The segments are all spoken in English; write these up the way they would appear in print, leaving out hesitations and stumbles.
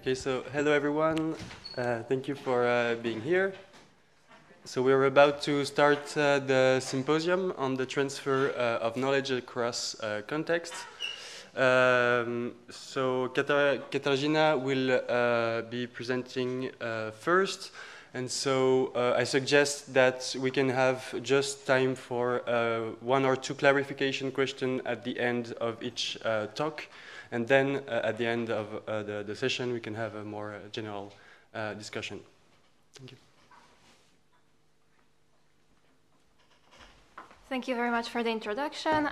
Okay, so hello everyone. Thank you for being here. So we're about to start the symposium on the transfer of knowledge across contexts. So Katarzyna will be presenting first, and so I suggest that we can have just time for one or two clarification questions at the end of each talk, and then at the end of the session we can have a more general discussion. Thank you. Thank you very much for the introduction.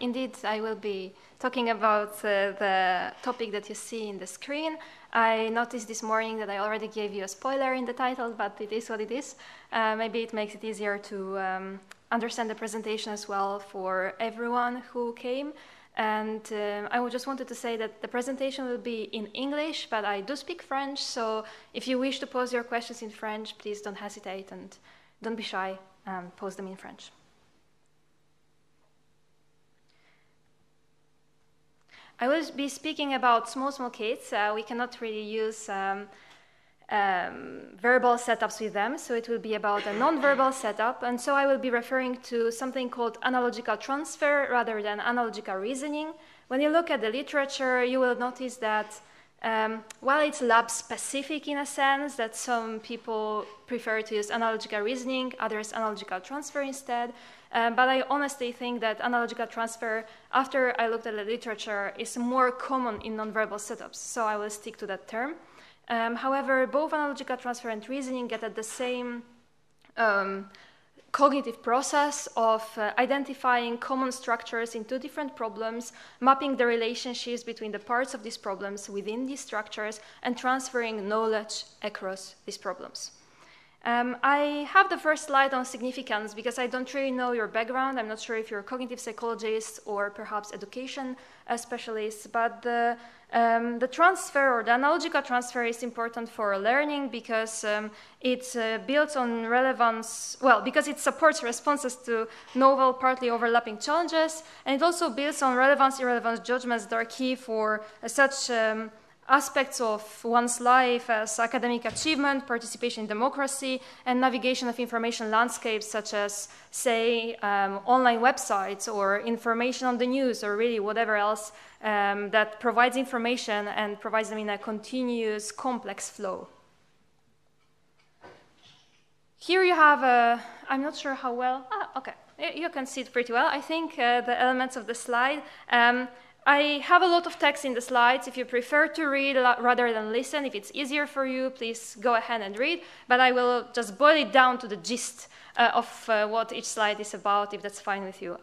Indeed, I will be talking about the topic that you see in the screen. I noticed this morning that I already gave you a spoiler in the title, but it is what it is. Maybe it makes it easier to understand the presentation as well for everyone who came. And I just wanted to say that the presentation will be in English, but I do speak French, so if you wish to pose your questions in French, please don't hesitate and don't be shy, pose them in French. I will be speaking about small kids. We cannot really use verbal setups with them, so it will be about a non-verbal setup, and so I will be referring to something called analogical transfer rather than analogical reasoning. When you look at the literature, you will notice that while it's lab-specific in a sense, that some people prefer to use analogical reasoning, others analogical transfer instead, but I honestly think that analogical transfer, after I looked at the literature, is more common in non-verbal setups, so I will stick to that term. However, both analogical transfer and reasoning get at the same cognitive process of identifying common structures in two different problems, mapping the relationships between the parts of these problems within these structures, and transferring knowledge across these problems. I have the first slide on significance because I don't really know your background. I'm not sure if you're a cognitive psychologist or perhaps education specialist, but the transfer or the analogical transfer is important for learning because it builds on relevance, well, because it supports responses to novel, partly overlapping challenges, and it also builds on relevance-irrelevance judgments that are key for such aspects of one's life as academic achievement, participation in democracy, and navigation of information landscapes such as, say, online websites or information on the news or really whatever else that provides information and provides them in a continuous, complex flow. Here you have a, I'm not sure how well, okay, you can see it pretty well. I think the elements of the slide. I have a lot of text in the slides. If you prefer to read rather than listen, if it's easier for you, please go ahead and read. But I will just boil it down to the gist of what each slide is about, if that's fine with you.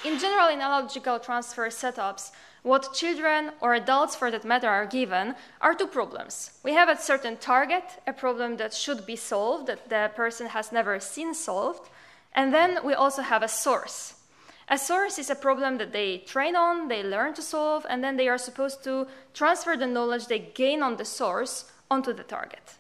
In general, in analogical transfer setups, what children or adults, for that matter, are given are two problems. We have a certain target, a problem that should be solved, that the person has never seen solved, and then we also have a source. A source is a problem that they train on, they learn to solve, and then they are supposed to transfer the knowledge they gain on the source onto the target.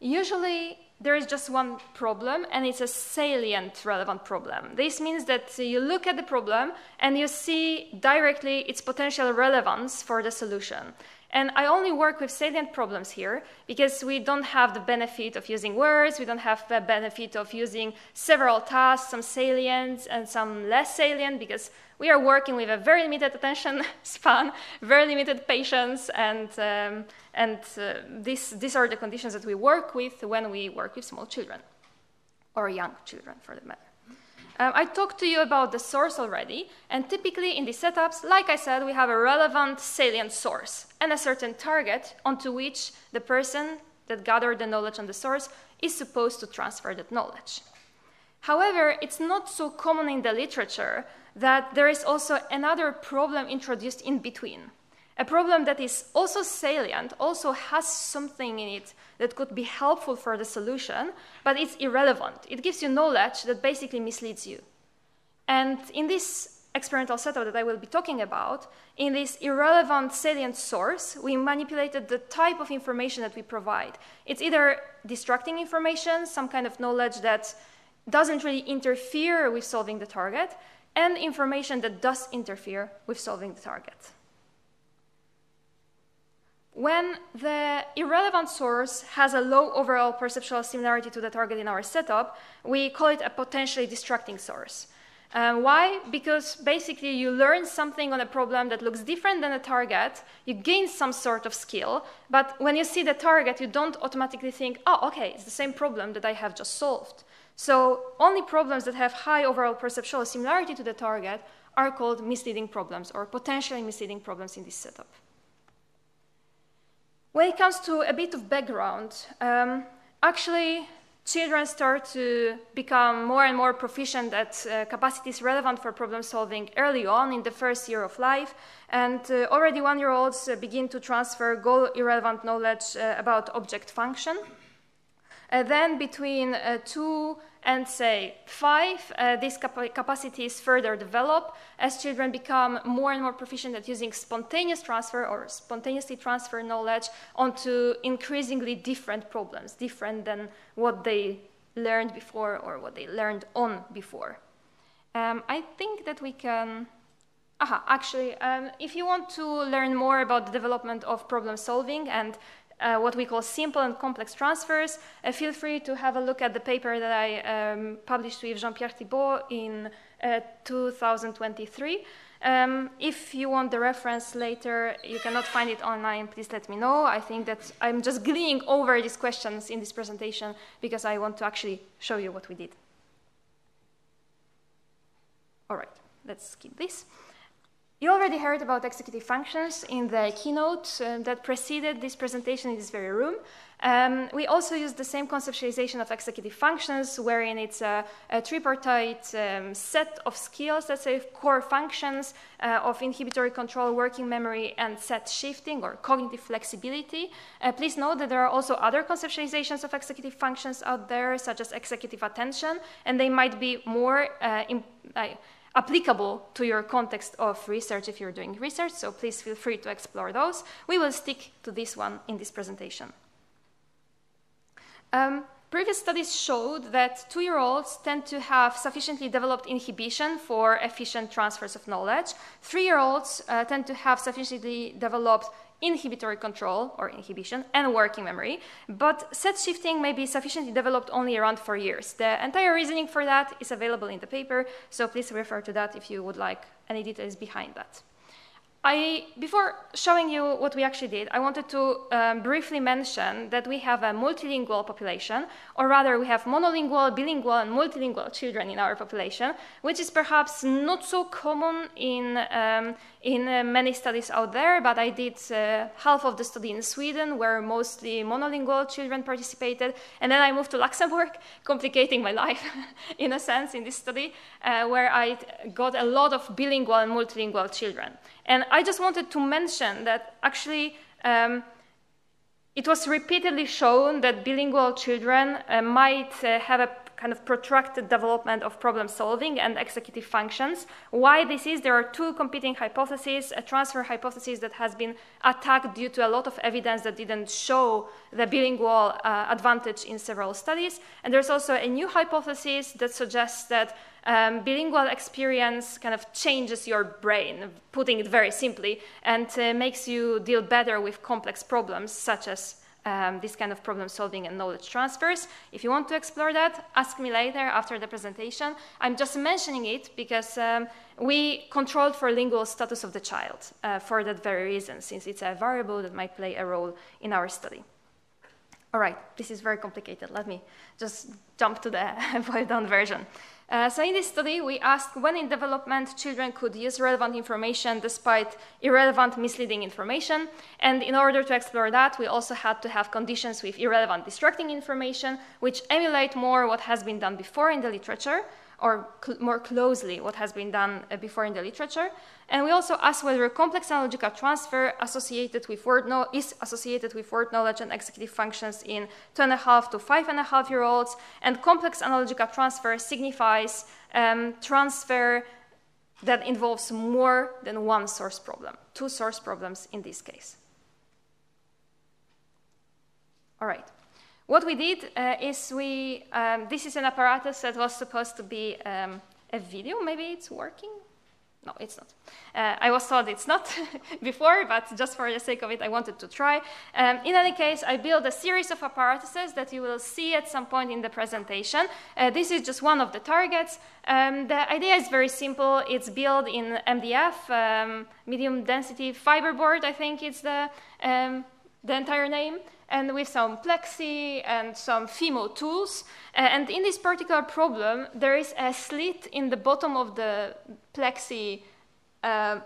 Usually, there is just one problem, and it's a salient relevant problem. This means that you look at the problem, and you see directly its potential relevance for the solution. And I only work with salient problems here because we don't have the benefit of using words, we don't have the benefit of using several tasks, some salient and some less salient, because we are working with a very limited attention span, very limited patience, and these are the conditions that we work with when we work with small children, or young children for that matter. I talked to you about the source already, and typically in these setups, like I said, we have a relevant salient source and a certain target onto which the person that gathered the knowledge on the source is supposed to transfer that knowledge. However, it's not so common in the literature that there is also another problem introduced in between. A problem that is also salient, also has something in it that could be helpful for the solution, but it's irrelevant. It gives you knowledge that basically misleads you. And in this experimental setup that I will be talking about, in this irrelevant salient source, we manipulated the type of information that we provide. It's either distracting information, some kind of knowledge that doesn't really interfere with solving the target. and information that does interfere with solving the target. When the irrelevant source has a low overall perceptual similarity to the target in our setup, we call it a potentially distracting source. Why? Because basically you learn something on a problem that looks different than the target, you gain some sort of skill, but when you see the target, you don't automatically think, oh, okay, it's the same problem that I have just solved. So only problems that have high overall perceptual similarity to the target are called misleading problems or potentially misleading problems in this setup. When it comes to a bit of background, actually children start to become more and more proficient at capacities relevant for problem solving early on in the first year of life, and already 1-year-olds begin to transfer goal-irrelevant knowledge about object function. Then between 2 and, say, 5, these capacities further develop as children become more and more proficient at using spontaneous transfer or spontaneously transfer knowledge onto increasingly different problems, different than what they learned before or what they learned on before. I think that we can... if you want to learn more about the development of problem solving and what we call simple and complex transfers, feel free to have a look at the paper that I published with Jean-Pierre Thibault in 2023. If you want the reference later, you cannot find it online, please let me know. I think that I'm just gleaning over these questions in this presentation because I want to actually show you what we did. All right, let's skip this. You already heard about executive functions in the keynote that preceded this presentation in this very room. We also used the same conceptualization of executive functions, wherein it's a tripartite set of skills, let's say core functions of inhibitory control, working memory, and set shifting or cognitive flexibility. Please note that there are also other conceptualizations of executive functions out there, such as executive attention, and they might be more applicable to your context of research if you're doing research, so please feel free to explore those. We will stick to this one in this presentation. Previous studies showed that 2-year-olds tend to have sufficiently developed inhibition for efficient transfers of knowledge. 3-year-olds tend to have sufficiently developed inhibitory control or inhibition and working memory, but set shifting may be sufficiently developed only around 4 years. The entire reasoning for that is available in the paper, so please refer to that if you would like any details behind that. Before showing you what we actually did, I wanted to briefly mention that we have a multilingual population, or rather we have monolingual, bilingual, and multilingual children in our population, which is perhaps not so common in many studies out there, but I did half of the study in Sweden, where mostly monolingual children participated, and then I moved to Luxembourg, complicating my life, in a sense, in this study, where I got a lot of bilingual and multilingual children. And I just wanted to mention that actually it was repeatedly shown that bilingual children might have a kind of protracted development of problem solving and executive functions. Why this is, there are 2 competing hypotheses, a transfer hypothesis that has been attacked due to a lot of evidence that didn't show the bilingual advantage in several studies. And there's also a new hypothesis that suggests that bilingual experience kind of changes your brain, putting it very simply, and makes you deal better with complex problems, such as this kind of problem solving and knowledge transfers. If you want to explore that, ask me later after the presentation. I'm just mentioning it because we controlled for lingual status of the child for that very reason, since it's a variable that might play a role in our study. All right, this is very complicated. Let me just jump to the boiled down version. So in this study, we asked when in development children could use relevant information despite irrelevant misleading information. And in order to explore that, we also had to have conditions with irrelevant distracting information, which emulate more what has been done before in the literature, or more closely what has been done before in the literature. And we also asked whether complex analogical transfer is associated with word knowledge and executive functions in 2.5 to 5.5-year-olds, and complex analogical transfer signifies transfer that involves more than one source problem, 2 source problems in this case. All right. What we did is this is an apparatus that was supposed to be a video. Maybe it's working? No, it's not. I was told it's not before, but just for the sake of it, I wanted to try. In any case, I built a series of apparatuses that you will see at some point in the presentation. This is just one of the targets. The idea is very simple. It's built in MDF, medium density fiberboard, I think it's the entire name, and with some plexi and some FIMO tools. And in this particular problem, there is a slit in the bottom of the plexi,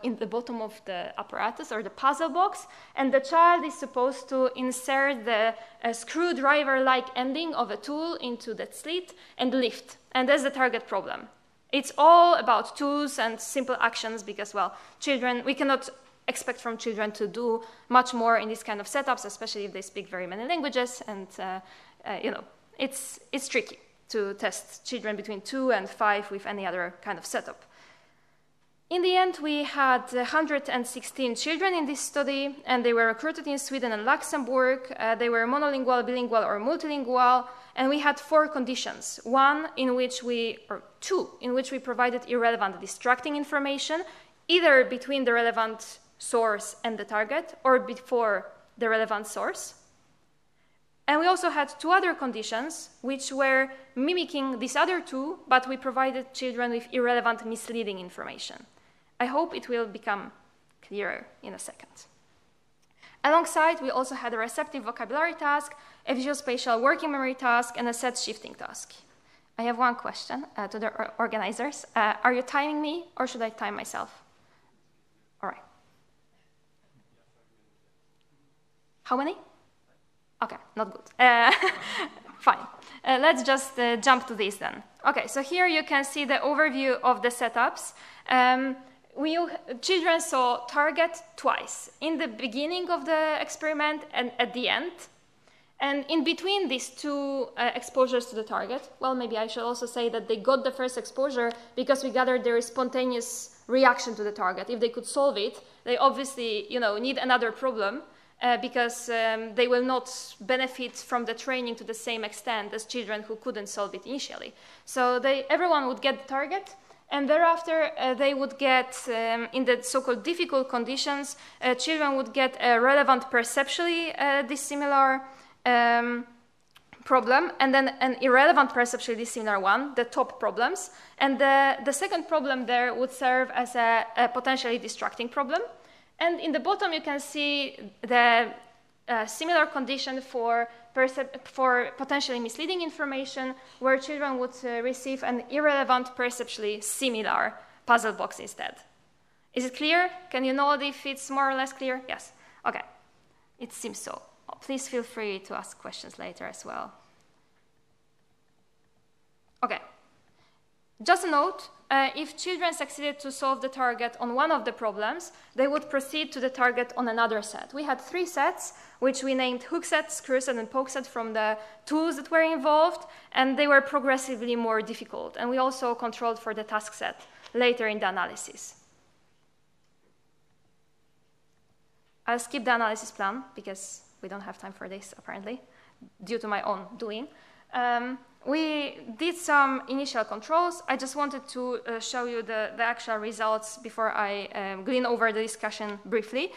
in the bottom of the apparatus or the puzzle box, and the child is supposed to insert the screwdriver-like ending of a tool into that slit and lift, and that's the target problem. It's all about tools and simple actions because, well, children, we cannot expect from children to do much more in these kind of setups, especially if they speak very many languages, and you know, it's tricky to test children between 2 and 5 with any other kind of setup. In the end, we had 116 children in this study, and they were recruited in Sweden and Luxembourg. They were monolingual, bilingual, or multilingual, and we had 4 conditions. 2 in which we provided irrelevant, distracting information, either between the relevant source and the target, or before the relevant source. And we also had 2 other conditions, which were mimicking these other 2, but we provided children with irrelevant, misleading information. I hope it will become clearer in a second. Alongside, we also had a receptive vocabulary task, a visual spatial working memory task, and a set shifting task. I have one question to the organizers. Are you timing me, or should I time myself? All right. How many? Okay, not good. Fine. Let's just jump to this then. Okay, so here you can see the overview of the setups. Children saw target twice, in the beginning of the experiment and at the end. And in between these 2 exposures to the target, well, maybe I should also say that they got the first exposure because we gathered their spontaneous reaction to the target. If they could solve it, they obviously, you know, need another problem. Because they will not benefit from the training to the same extent as children who couldn't solve it initially. So everyone would get the target, and thereafter they would get, in the so-called difficult conditions, children would get a relevant perceptually dissimilar problem, and then an irrelevant perceptually dissimilar one, the top problems. And the second problem there would serve as a potentially distracting problem. And in the bottom, you can see the similar condition for potentially misleading information, where children would receive an irrelevant, perceptually similar puzzle box instead. Is it clear? Can you know if it's more or less clear? Yes. Okay. It seems so. Please feel free to ask questions later as well. Okay. Just a note. If children succeeded to solve the target on one of the problems, they would proceed to the target on another set. We had 3 sets, which we named hook set, screw set, and poke set from the tools that were involved, and they were progressively more difficult. And we also controlled for the task set later in the analysis. I'll skip the analysis plan, because we don't have time for this, apparently, due to my own doing. We did some initial controls. I just wanted to show you the actual results before I glean over the discussion briefly.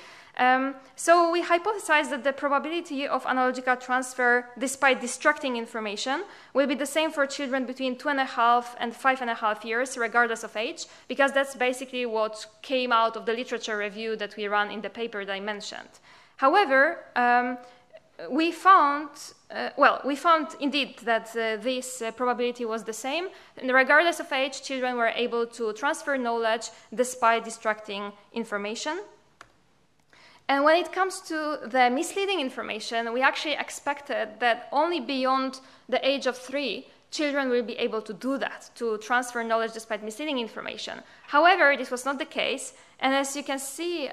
So we hypothesized that the probability of analogical transfer despite distracting information will be the same for children between 2.5 and 5.5 years, regardless of age, because that's basically what came out of the literature review that we ran in the paper that I mentioned. However, we found indeed that this probability was the same. And regardless of age, children were able to transfer knowledge despite distracting information. And when it comes to the misleading information, we actually expected that only beyond the age of 3, children will be able to do that, to transfer knowledge despite misleading information. However, this was not the case. And as you can see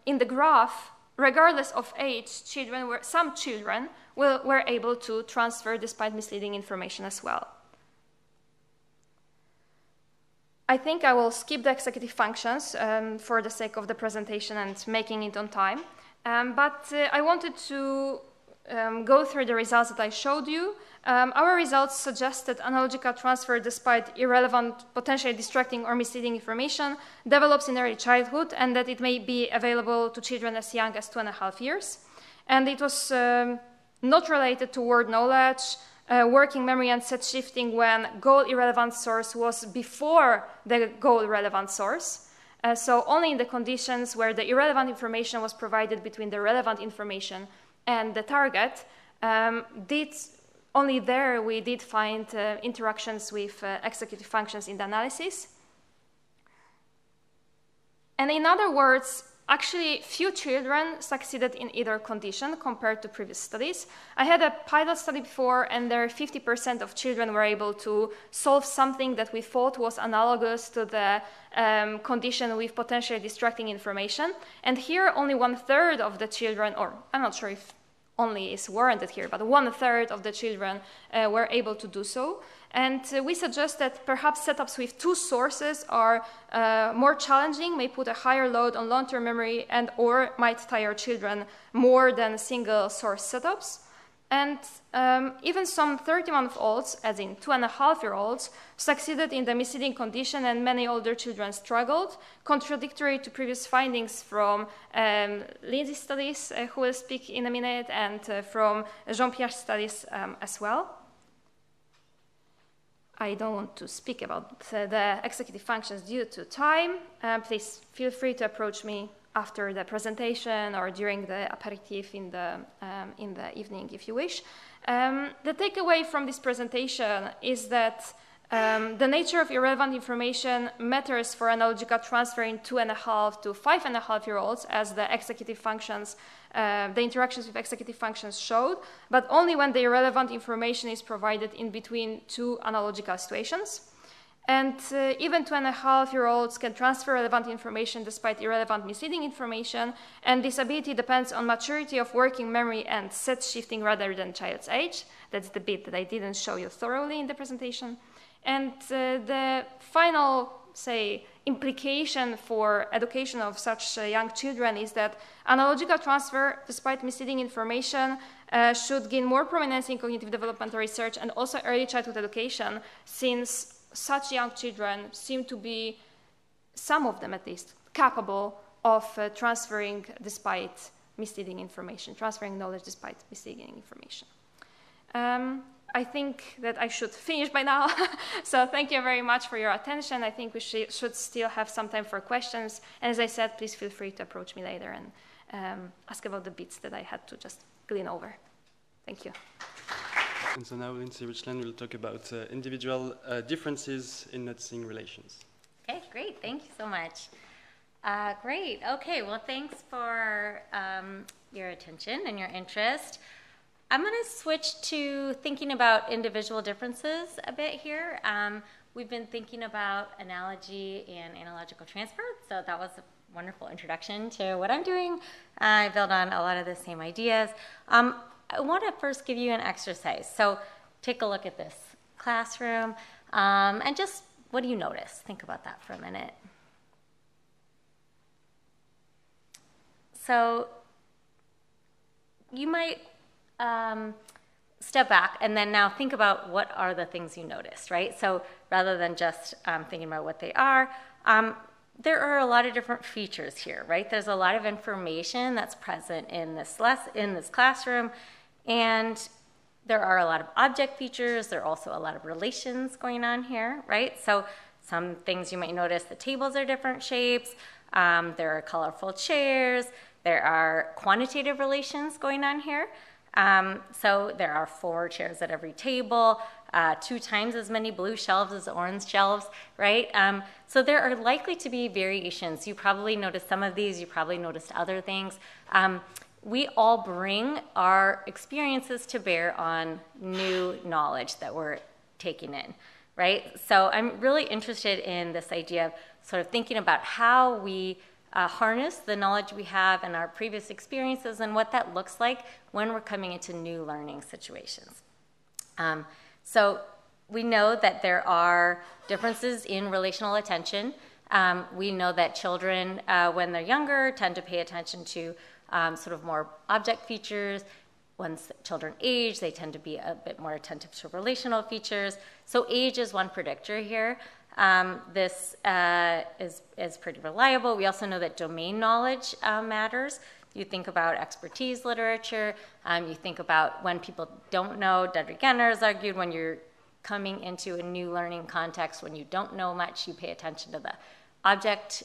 in the graph, regardless of age, some children were able to transfer despite misleading information as well. I think I will skip the executive functions for the sake of the presentation and making it on time. But I wanted to go through the results that I showed you. Our results suggested analogical transfer, despite irrelevant, potentially distracting or misleading information, develops in early childhood, and that it may be available to children as young as 2.5 years. And it was not related to word knowledge, working memory, and set shifting when goal-irrelevant source was before the goal-relevant source. So only in the conditions where the irrelevant information was provided between the relevant information and the target, only there we did find interactions with executive functions in the analysis. And in other words, actually few children succeeded in either condition compared to previous studies. I had a pilot study before, and there 50% of children were able to solve something that we thought was analogous to the condition with potentially distracting information. And here only 1/3 of the children, or I'm not sure if only is warranted here, but 1/3 of the children were able to do so. And we suggest that perhaps setups with two sources are more challenging, may put a higher load on long-term memory, and or might tire children more than single source setups. And even some 30-month-olds, as in 2.5-year-olds, succeeded in the misleading condition, and many older children struggled, contradictory to previous findings from Lindsey studies, who will speak in a minute, and from Jean-Pierre's studies as well. I don't want to speak about the executive functions due to time. Please feel free to approach me after the presentation or during the aperitif in the evening, if you wish. The takeaway from this presentation is that the nature of irrelevant information matters for analogical transfer in 2.5 to 5.5-year-olds, as the executive functions, the interactions with executive functions showed, but only when the irrelevant information is provided in between two analogical situations. And even 2.5-year-olds can transfer relevant information despite irrelevant misleading information, and this ability depends on maturity of working memory and set shifting rather than child's age. That's the bit that I didn't show you thoroughly in the presentation. And the final, say, implication for education of such young children is that analogical transfer, despite misleading information, should gain more prominence in cognitive developmental research and also early childhood education, since such young children seem to be, some of them at least, capable of transferring despite misleading information, transferring knowledge despite misleading information. I think that I should finish by now. So thank you very much for your attention. I think we should still have some time for questions. And as I said, please feel free to approach me later and ask about the bits that I had to just glean over. Thank you. And so now Lindsey Richland will talk about individual differences in noticing relations. Okay, great. Thank you so much. Great. Okay, well, thanks for your attention and your interest. I'm going to switch to thinking about individual differences a bit here. We've been thinking about analogy and analogical transfer, so that was a wonderful introduction to what I'm doing. I build on a lot of the same ideas. I want to first give you an exercise. So take a look at this classroom, and just, what do you notice? Think about that for a minute. So you might step back and then now think about what are the things you noticed, right? So rather than just thinking about what they are, there are a lot of different features here, right? There's a lot of information that's present in this classroom, and there are a lot of object features. There are also a lot of relations going on here, right? So some things you might notice, the tables are different shapes, there are colorful chairs, there are quantitative relations going on here. So there are 4 chairs at every table, 2 times as many blue shelves as orange shelves, right? So there are likely to be variations. You probably noticed some of these, you probably noticed other things. We all bring our experiences to bear on new knowledge that we're taking in, right? So I'm really interested in this idea of sort of thinking about how we harness the knowledge we have in our previous experiences and what that looks like when we're coming into new learning situations. So we know that there are differences in relational attention. We know that children, when they're younger, tend to pay attention to sort of more object features, once children age, they tend to be a bit more attentive to relational features. So age is one predictor here. This is pretty reliable. We also know that domain knowledge matters. You think about expertise literature. You think about when people don't know. Dudley Genner has argued when you're coming into a new learning context, when you don't know much, you pay attention to the object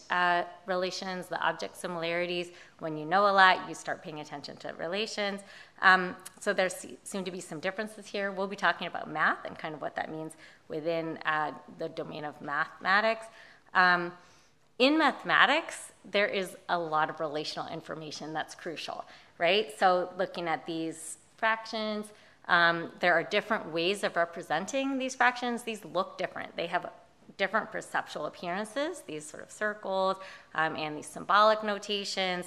relations, the object similarities. When you know a lot, you start paying attention to relations. So there seem to be some differences here. We'll be talking about math and kind of what that means within the domain of mathematics. In mathematics, there is a lot of relational information that's crucial, right? So looking at these fractions, there are different ways of representing these fractions. These look different. They have different perceptual appearances, these sort of circles and these symbolic notations.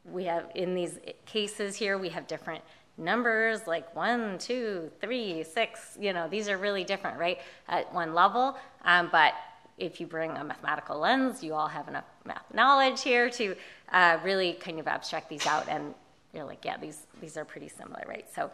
We have, in these cases here, we have different numbers like 1, 2, 3, 6. You know, these are really different, right, at one level. But if you bring a mathematical lens, you all have enough math knowledge here to really kind of abstract these out, and you're like, yeah, these are pretty similar, right? So,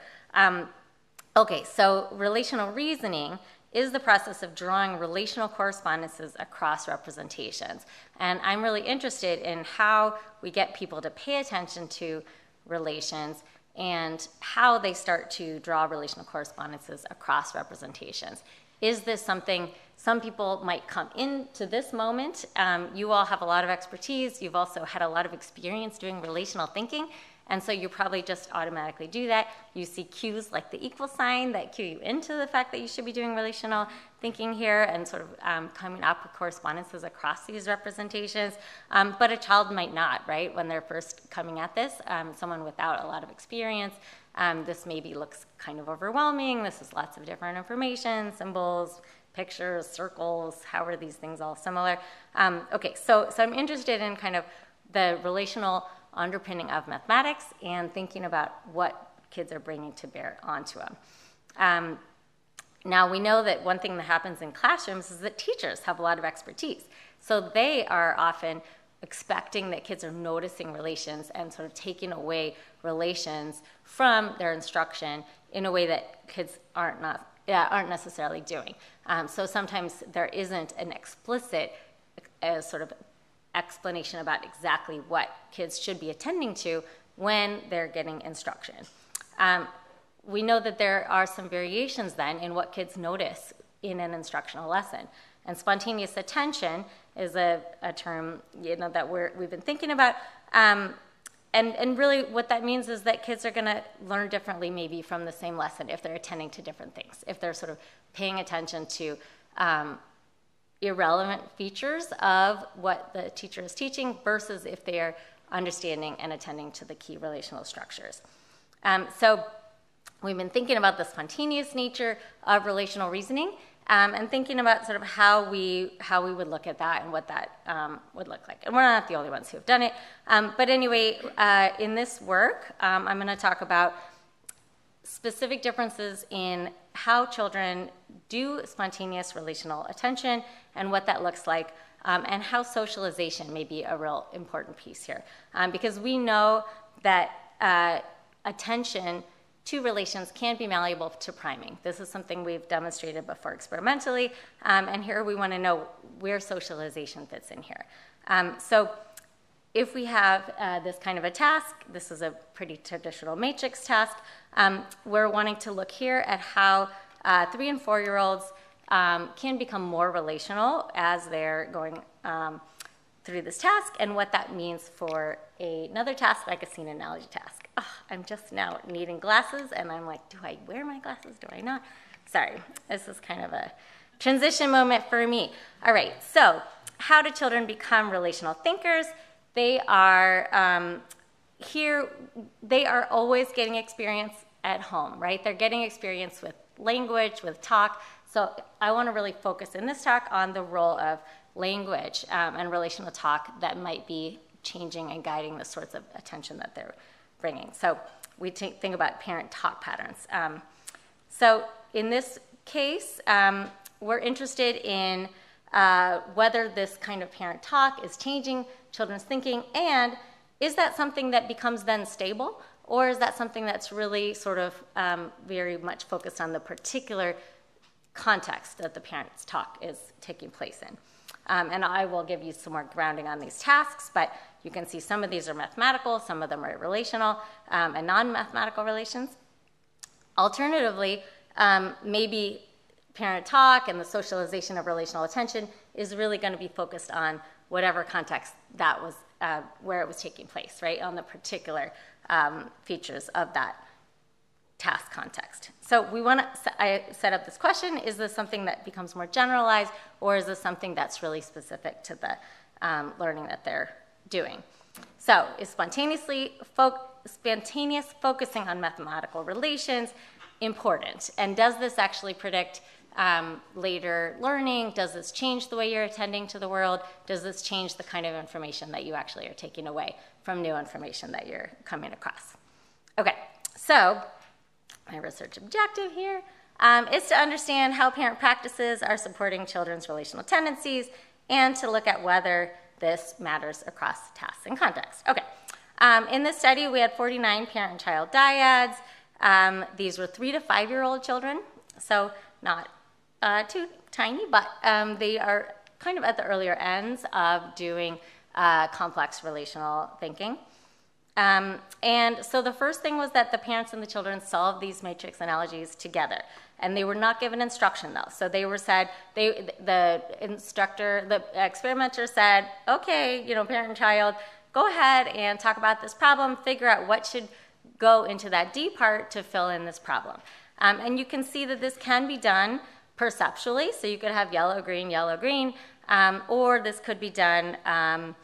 okay, so relational reasoning is the process of drawing relational correspondences across representations. And I'm really interested in how we get people to pay attention to relations and how they start to draw relational correspondences across representations. Is this something some people might come into this moment? You all have a lot of expertise. You've also had a lot of experience doing relational thinking. And so you probably just automatically do that. You see cues like the equal sign that cue you into the fact that you should be doing relational thinking here and sort of coming up with correspondences across these representations. But a child might not, right? When they're first coming at this, someone without a lot of experience, this maybe looks kind of overwhelming. This is lots of different information, symbols, pictures, circles. How are these things all similar? Okay, so I'm interested in kind of the relational underpinning of mathematics and thinking about what kids are bringing to bear onto them. Now, we know that one thing that happens in classrooms is that teachers have a lot of expertise. So they are often expecting that kids are noticing relations and sort of taking away relations from their instruction in a way that kids aren't necessarily doing. So sometimes there isn't an explicit sort of explanation about exactly what kids should be attending to when they're getting instruction. We know that there are some variations then in what kids notice in an instructional lesson. And spontaneous attention is a term, you know, that we've been thinking about. And really what that means is that kids are going to learn differently maybe from the same lesson if they're attending to different things, if they're sort of paying attention to irrelevant features of what the teacher is teaching versus if they are understanding and attending to the key relational structures. So we've been thinking about the spontaneous nature of relational reasoning and thinking about sort of how we would look at that and what that would look like. And we're not the only ones who have done it. But anyway, in this work, I'm going to talk about specific differences in how children do spontaneous relational attention and what that looks like, and how socialization may be a real important piece here. Because we know that attention to relations can be malleable to priming. This is something we've demonstrated before experimentally, and here we want to know where socialization fits in here. So if we have this kind of a task, this is a pretty traditional matrix task, we're wanting to look here at how 3- and 4-year-olds can become more relational as they're going through this task and what that means for another task like a scene analogy task. Oh, I'm just now needing glasses and I'm like, do I wear my glasses? Do I not? Sorry, this is kind of a transition moment for me. All right, so how do children become relational thinkers? They are they are always getting experience at home, right? They're getting experience with language, with talk. So I want to really focus in this talk on the role of language and relational talk that might be changing and guiding the sorts of attention that they're bringing. So we think about parent talk patterns. So in this case, we're interested in whether this kind of parent talk is changing children's thinking, and is that something that becomes then stable, Or is that something that's really sort of very much focused on the particular context that the parent's talk is taking place in? And I will give you some more grounding on these tasks, but you can see some of these are mathematical, some of them are relational and non-mathematical relations. Alternatively, maybe parent talk and the socialization of relational attention is really going to be focused on whatever context that was, where it was taking place, right, on the particular features of that task context. So I set up this question, is this something that becomes more generalized, or is this something that's really specific to the learning that they're doing? So is spontaneous focusing on mathematical relations important? And does this actually predict later learning? Does this change the way you're attending to the world? Does this change the kind of information that you actually are taking away from new information that you're coming across? Okay, so my research objective here is to understand how parent practices are supporting children's relational tendencies and to look at whether this matters across tasks and contexts. Okay, in this study we had 49 parent and child dyads. These were 3 to 5-year-old children, so not too tiny, but they are kind of at the earlier ends of doing complex relational thinking. And so the first thing was that the parents and the children solved these matrix analogies together. And they were not given instruction, though. So they were said, the experimenter said, okay, parent and child, go ahead and talk about this problem, figure out what should go into that D part to fill in this problem. And you can see that this can be done perceptually. So you could have yellow, green, or this could be done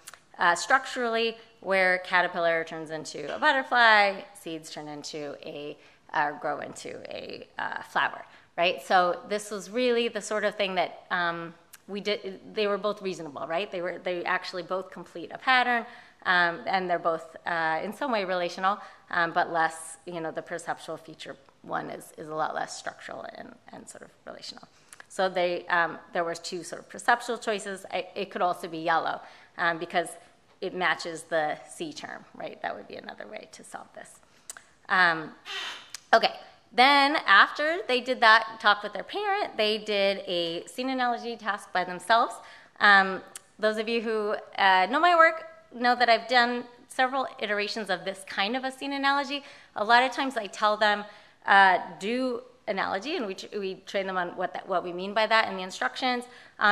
structurally, where caterpillar turns into a butterfly, seeds turn into grow into a flower, right? So this was really the sort of thing that we did. They were both reasonable, right? They actually both complete a pattern, and they're both in some way relational, but less, the perceptual feature one is a lot less structural and sort of relational. So there was 2 sort of perceptual choices. It could also be yellow because it matches the C term, right? That would be another way to solve this. Okay, then after they did that talk with their parent, they did a scene analogy task by themselves. Those of you who know my work know that I've done several iterations of this kind of a scene analogy. A lot of times I tell them, do analogy, and we train them on what we mean by that in the instructions.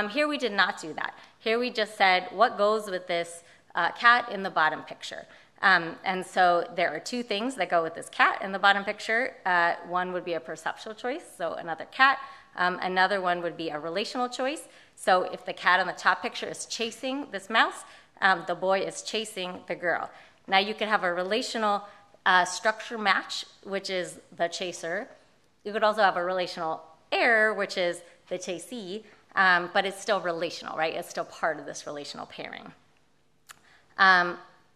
Here we did not do that. Here we just said, what goes with this cat in the bottom picture? And so there are 2 things that go with this cat in the bottom picture. One would be a perceptual choice, so another cat. Another one would be a relational choice. So if the cat on the top picture is chasing this mouse, the boy is chasing the girl. Now you could have a relational structure match, which is the chaser. You could also have a relational error, which is the chasee, but it's still relational, right? It's still part of this relational pairing.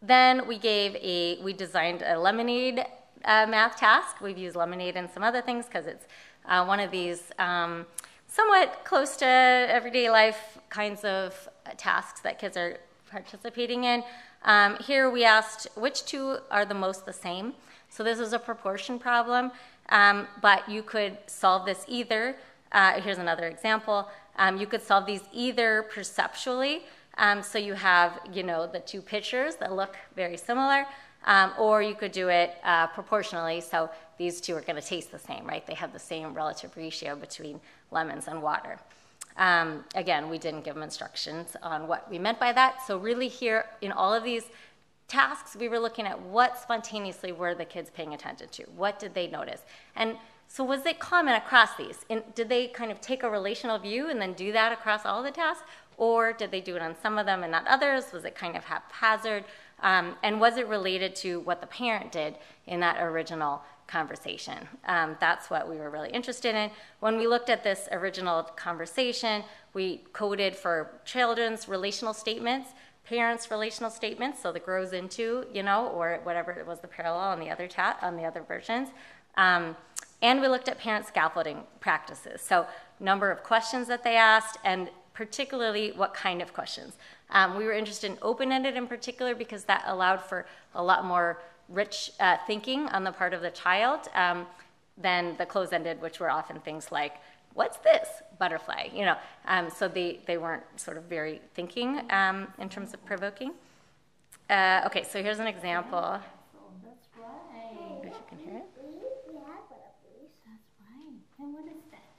Then we designed a lemonade math task. We've used lemonade and some other things because it's one of these somewhat close to everyday life kinds of tasks that kids are participating in. Here we asked which 2 are the most the same. So this is a proportion problem, but you could solve this either. Here's another example. You could solve these either perceptually. So you have, the 2 pictures that look very similar, or you could do it proportionally. So these 2 are going to taste the same, right? They have the same relative ratio between lemons and water. Again, we didn't give them instructions on what we meant by that. So really here, in all of these tasks, we were looking at what spontaneously were the kids paying attention to? What did they notice? And so was it common across these? Did they kind of take a relational view and then do that across all the tasks? Or did they do it on some of them and not others? Was it kind of haphazard? And was it related to what the parent did in that original conversation? That's what we were really interested in. When we looked at this original conversation, we coded for children's relational statements, parents' relational statements, so that grows into, or whatever it was the parallel on the other versions. And we looked at parent scaffolding practices. So number of questions that they asked, and particularly what kind of questions. We were interested in open-ended in particular because that allowed for a lot more rich thinking on the part of the child than the closed-ended, which were often things like, what's this? Butterfly, you know. So they weren't sort of very thinking in terms of provoking. Okay, so here's an example. That's right. If you can hear it. That's right. And what is that?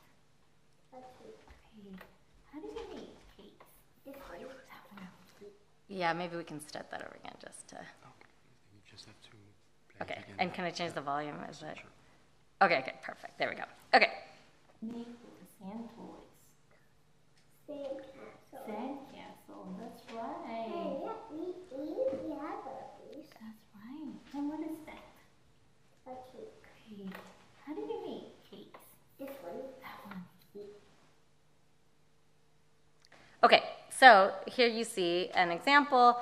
Okay. How do you make cakes? Yeah, maybe we can start that over again just to. You just have to play Okay, it again. and can I change the volume? Is it? Sure. Okay, perfect. There we go. Okay. Make with the sand toys. Sandcastle. That's right. That's right. And what is that? Okay. How do you make cakes? That one. Okay, so here you see an example.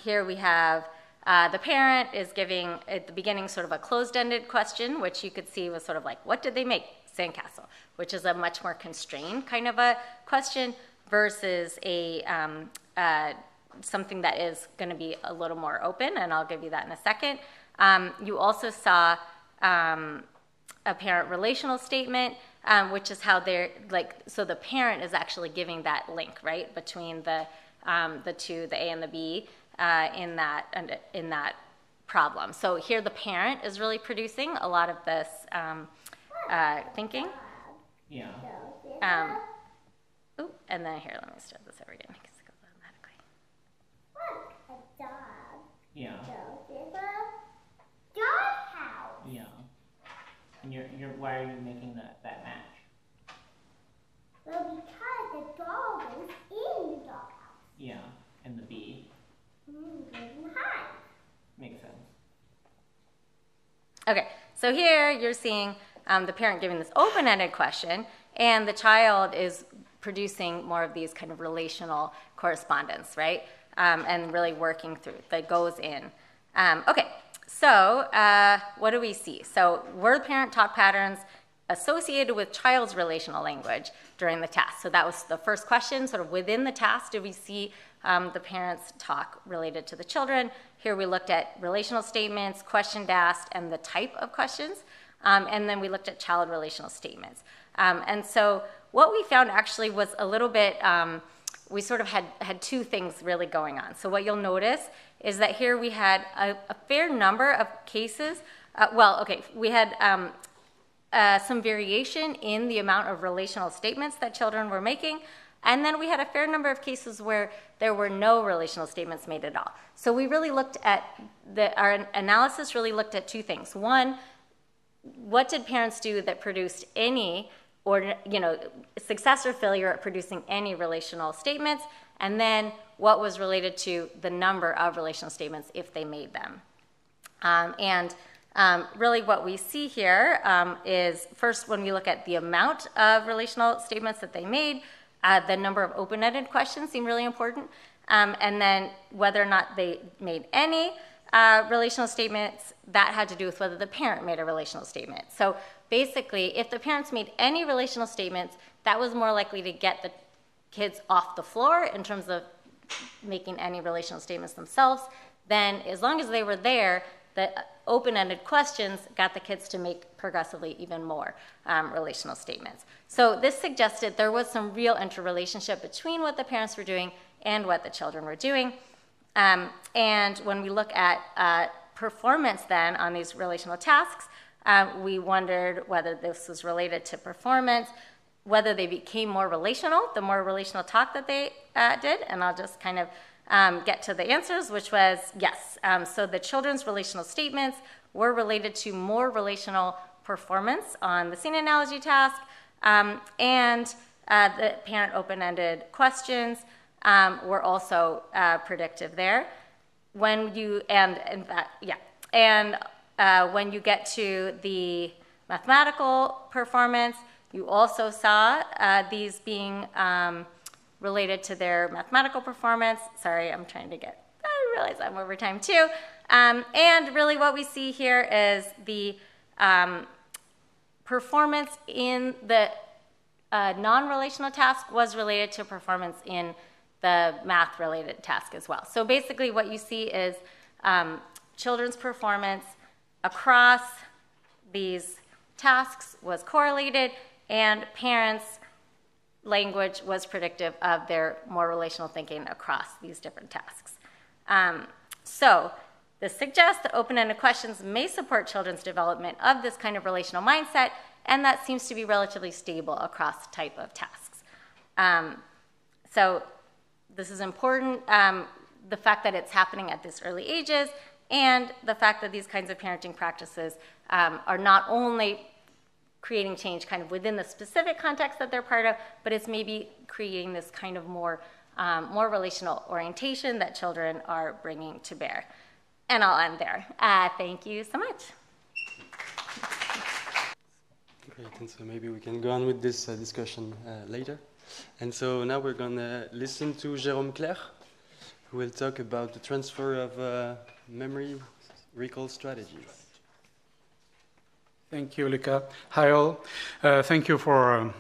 Here we have the parent is giving, at the beginning, sort of a closed-ended question, which you could see was sort of like, what did they make? Sandcastle, which is a much more constrained kind of a question versus a something that is going to be a little more open, and I'll give you that in a second. You also saw a parent relational statement, which is how they're like, so the parent is actually giving that link, right, between the two, the A and the B, in that problem. So here the parent is really producing a lot of this thinking. Yeah. Ooh, and then here, let me start this over again because it goes automatically. Yeah. Yeah. And you're why are you making that match? Well, because the dog is in the doghouse. Yeah. And the bee. Goes in the hive. Makes sense. Okay, so here you're seeing the parent giving this open-ended question, and the child is producing more of these kind of relational correspondence, right? And really working through that goes in. Okay, so what do we see? So were the parent talk patterns associated with child's relational language during the task? So that was the first question, sort of within the task, did we see the parents talk related to the children? Here we looked at relational statements, question asked, and the type of questions. And then we looked at child relational statements. And so what we found actually was a little bit, we sort of had two things really going on. So what you'll notice is that here we had a fair number of cases. We had some variation in the amount of relational statements that children were making. And then we had a fair number of cases where there were no relational statements made at all. So we really looked at, our analysis really looked at two things. One, what did parents do that produced any, or success or failure at producing any relational statements? And then what was related to the number of relational statements if they made them? Really what we see here is first when we look at the amount of relational statements that they made, the number of open-ended questions seem really important, and then whether or not they made any relational statements, that had to do with whether the parent made a relational statement. So basically, if the parents made any relational statements, that was more likely to get the kids off the floor in terms of making any relational statements themselves. Then as long as they were there, the open-ended questions got the kids to make progressively even more relational statements. So this suggested there was some real interrelationship between what the parents were doing and what the children were doing. And when we look at performance then on these relational tasks, we wondered whether this was related to performance, whether they became more relational, the more relational talk that they did, and I'll just kind of get to the answers, which was yes. So the children's relational statements were related to more relational performance on the scene analogy task, and the parent open-ended questions were also predictive there. When you when you get to the mathematical performance, you also saw these being related to their mathematical performance. Sorry, I realize I'm over time too. And really what we see here is the performance in the non-relational task was related to performance in the math-related task as well. So basically what you see is children's performance across these tasks was correlated, and parents' language was predictive of their more relational thinking across these different tasks. So this suggests that open-ended questions may support children's development of this kind of relational mindset, and that seems to be relatively stable across type of tasks. So this is important, the fact that it's happening at this early ages, and the fact that these kinds of parenting practices are not only creating change kind of within the specific context that they're part of, but it's maybe creating this kind of more relational orientation that children are bringing to bear. And I'll end there. Thank you so much. Great, and so maybe we can go on with this discussion later. And so now we're going to listen to Jérôme Clerc, who will talk about the transfer of memory recall strategies. Thank you, Luca. Hi, all. Thank you for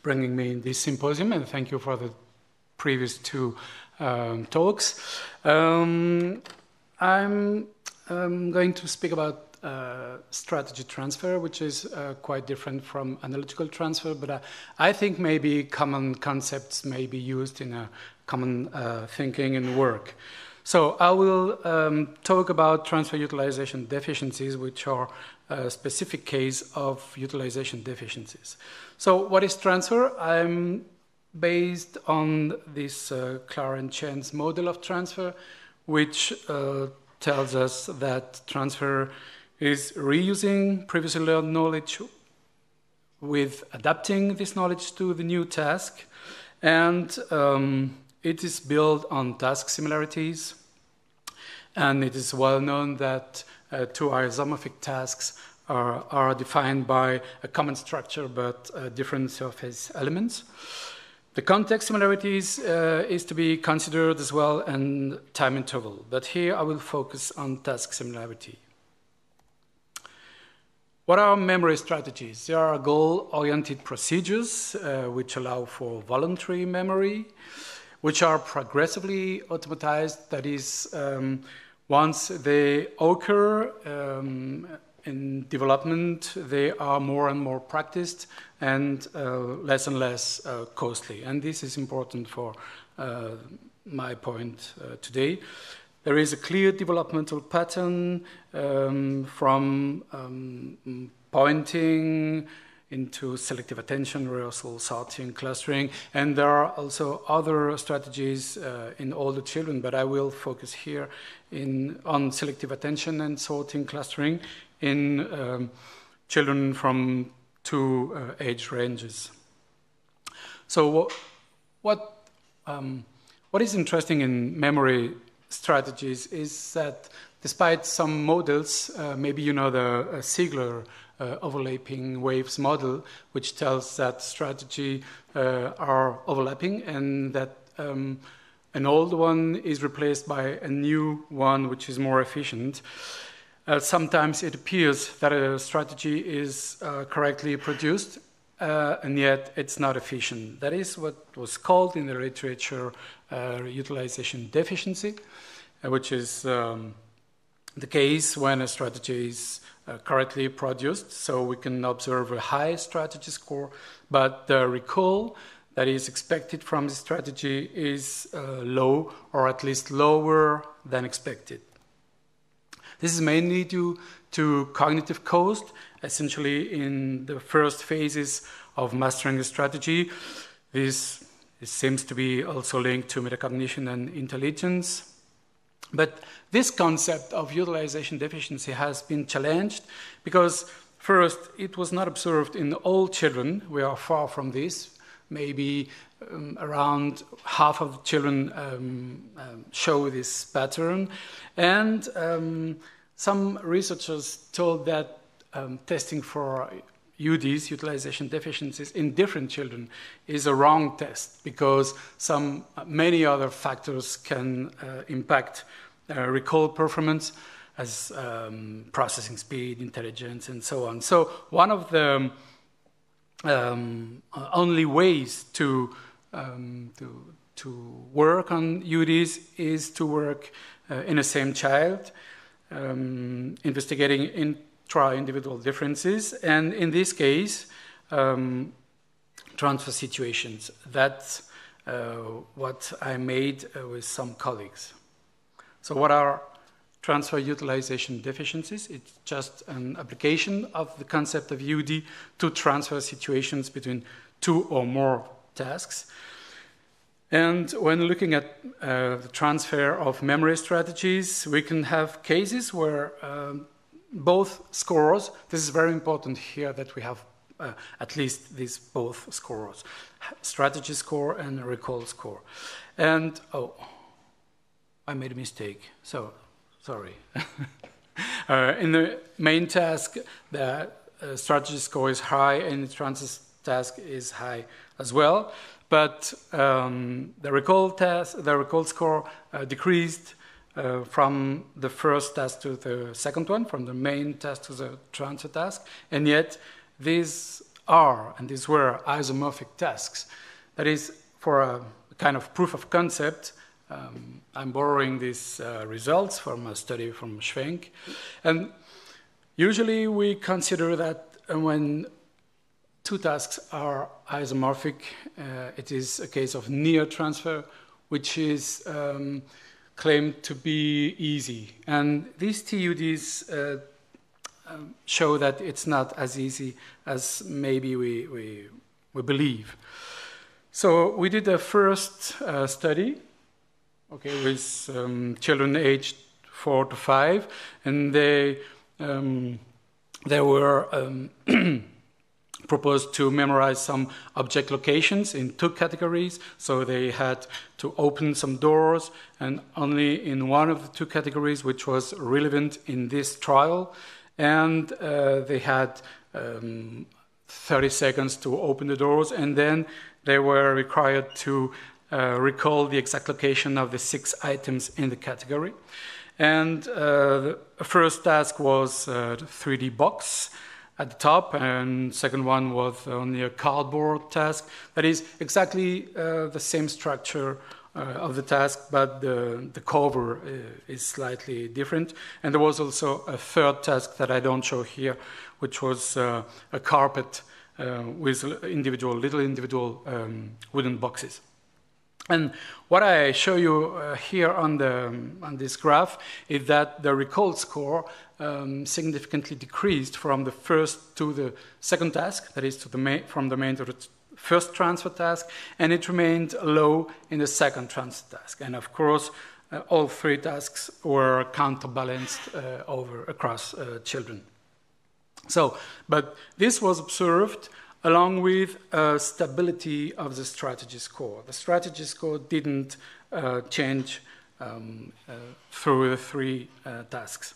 bringing me this symposium, and thank you for the previous two talks. I'm going to speak about strategy transfer, which is quite different from analogical transfer, but I think maybe common concepts may be used in a common thinking and work. So I will talk about transfer-utilization deficiencies, which are a specific case of utilization deficiencies. So what is transfer? I'm based on this Clarence Chen's model of transfer, which tells us that transfer is reusing previously learned knowledge with adapting this knowledge to the new task, and it is built on task similarities, and it is well known that two isomorphic tasks are defined by a common structure but different surface elements. The context similarities is to be considered as well, and time interval, but here I will focus on task similarity. What are memory strategies? They are goal-oriented procedures which allow for voluntary memory, which are progressively automatized. That is, once they occur in development, they are more and more practiced and less costly. And this is important for my point today. There is a clear developmental pattern from pointing into selective attention, rehearsal, sorting, clustering, and there are also other strategies in older children, but I will focus here on selective attention and sorting, clustering in children from two age ranges. So what is interesting in memory strategies is that despite some models, maybe you know the Ziegler overlapping waves model, which tells that strategy are overlapping and that an old one is replaced by a new one which is more efficient. Sometimes it appears that a strategy is correctly produced and yet it's not efficient. That is what was called in the literature utilization deficiency, which is the case when a strategy is correctly produced, so we can observe a high strategy score, but the recall that is expected from the strategy is low, or at least lower than expected. This is mainly due to cognitive cost, essentially in the first phases of mastering a strategy. This seems to be also linked to metacognition and intelligence. But this concept of utilization deficiency has been challenged because, first, it was not observed in all children. We are far from this. Maybe around half of the children show this pattern. And some researchers told that testing for UDs, utilization deficiencies, in different children is a wrong test because many other factors can impact recall performance, as processing speed, intelligence, and so on. So one of the only ways to work on UDs is to work in the same child, investigating intra-individual differences, and in this case, transfer situations. That's what I made with some colleagues. So what are transfer utilization deficiencies? It's just an application of the concept of UD to transfer situations between two or more tasks. And when looking at the transfer of memory strategies, we can have cases where both scores, this is very important here that we have at least these both scores, strategy score and recall score. And, oh, I made a mistake, so sorry. In the main task, the strategy score is high and the transfer task is high as well. But the recall score decreased from the first task to the second one, from the main task to the transfer task, and yet these are, and these were, isomorphic tasks. That is, for a kind of proof of concept, I'm borrowing these results from a study from Schwenk, and usually we consider that when two tasks are isomorphic, it is a case of near transfer, which is claimed to be easy. And these TUDs show that it's not as easy as maybe we believe. So we did a first study, okay, with children aged 4 to 5, and they were proposed to memorize some object locations in 2 categories. So they had to open some doors, and only in one of the 2 categories, which was relevant in this trial. And they had 30 seconds to open the doors, and then they were required to recall the exact location of the 6 items in the category. And the first task was a 3D box at the top, and second one was only a cardboard task. That is exactly the same structure of the task, but the cover is slightly different. And there was also a third task that I don't show here, which was a carpet with little individual wooden boxes. And what I show you here on this graph is that the recall score significantly decreased from the first to the second task, that is from the main to the first transfer task, and it remained low in the second transfer task. And of course, all 3 tasks were counterbalanced across children. So, but this was observed along with stability of the strategy score. The strategy score didn't change through the 3 tasks.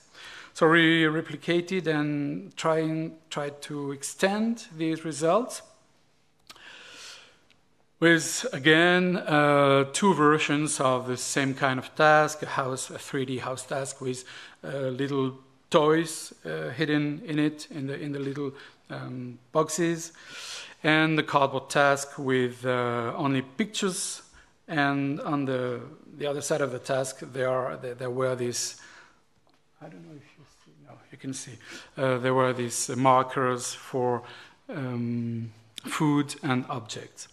So we replicated and tried to extend these results with, again, 2 versions of the same kind of task, a 3D house task with little toys hidden in it, in the little boxes, and the cardboard task with only pictures, and on the other side of the task there were these, I don't know if you see, no, you can see, there were these markers for food and objects.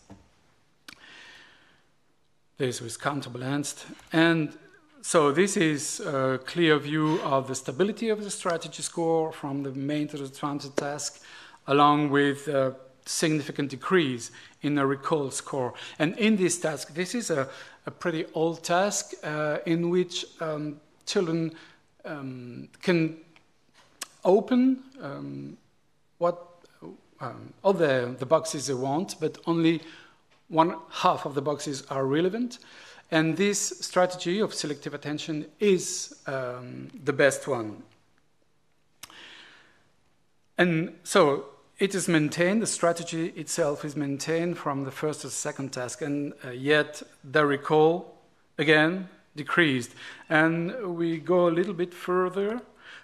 This was counterbalanced, and so this is a clear view of the stability of the strategy score from the main to the transfer task, along with a significant decrease in the recall score. And in this task, this is a pretty old task in which children can open all the boxes they want, but only 1/2 of the boxes are relevant. And this strategy of selective attention is the best one. And so it is maintained, the strategy itself is maintained from the first to the second task, and yet the recall, again, decreased. And we go a little bit further.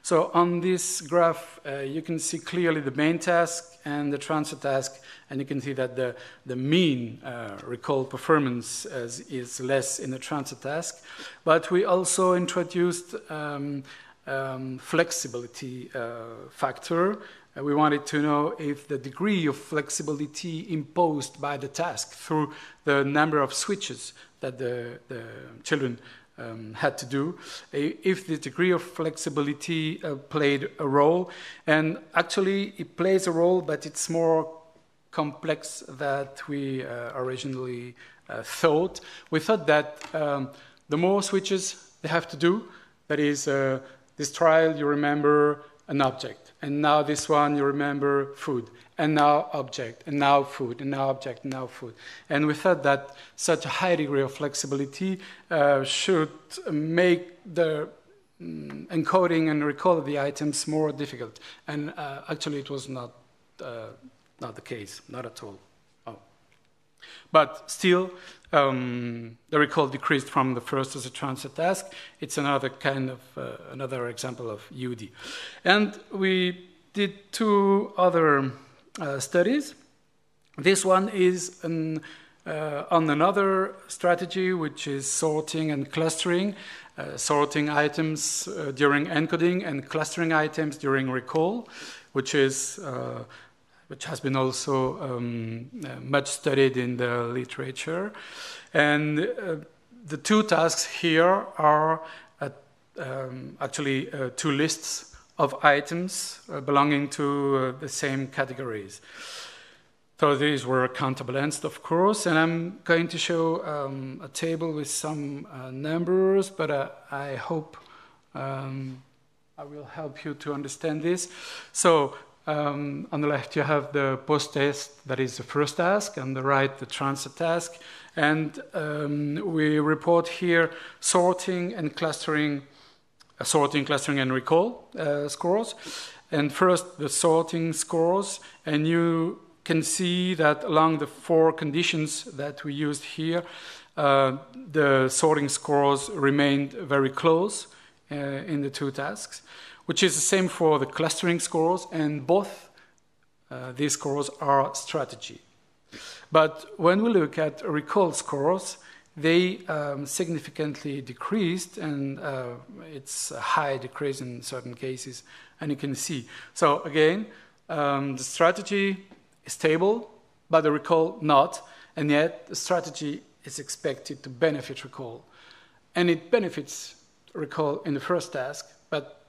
So on this graph, you can see clearly the main task and the transfer task, and you can see that the mean recall performance is less in the transfer task. But we also introduced flexibility factor. We wanted to know if the degree of flexibility imposed by the task through the number of switches that the children had to do, if the degree of flexibility played a role. And actually, it plays a role, but it's more complex than we originally thought. We thought that the more switches they have to do, that is, this trial, you remember an object, and now this one, you remember food, and now object, and now food, and now object, and now food. And we thought that such a high degree of flexibility should make the encoding and recall of the items more difficult. And actually, it was not the case, not at all. Oh. But still, the recall decreased from the first as a transfer task. It's another kind of another example of UD. And we did two other studies. This one is on another strategy, which is sorting and clustering, sorting items during encoding and clustering items during recall, which has been also much studied in the literature. And the two tasks here are actually two lists of items belonging to the same categories. So these were counterbalanced, of course, and I'm going to show a table with some numbers, but I hope I will help you to understand this. So on the left you have the post-test, that is the first task, on the right the transfer task, and we report here sorting, clustering, and recall scores. And first the sorting scores, and you can see that along the four conditions that we used here, the sorting scores remained very close in the two tasks, which is the same for the clustering scores, and both these scores are strategy. But when we look at recall scores, they significantly decreased, and it's a high decrease in certain cases, and you can see. So again, the strategy is stable, but the recall not, and yet the strategy is expected to benefit recall. And it benefits recall in the first task, but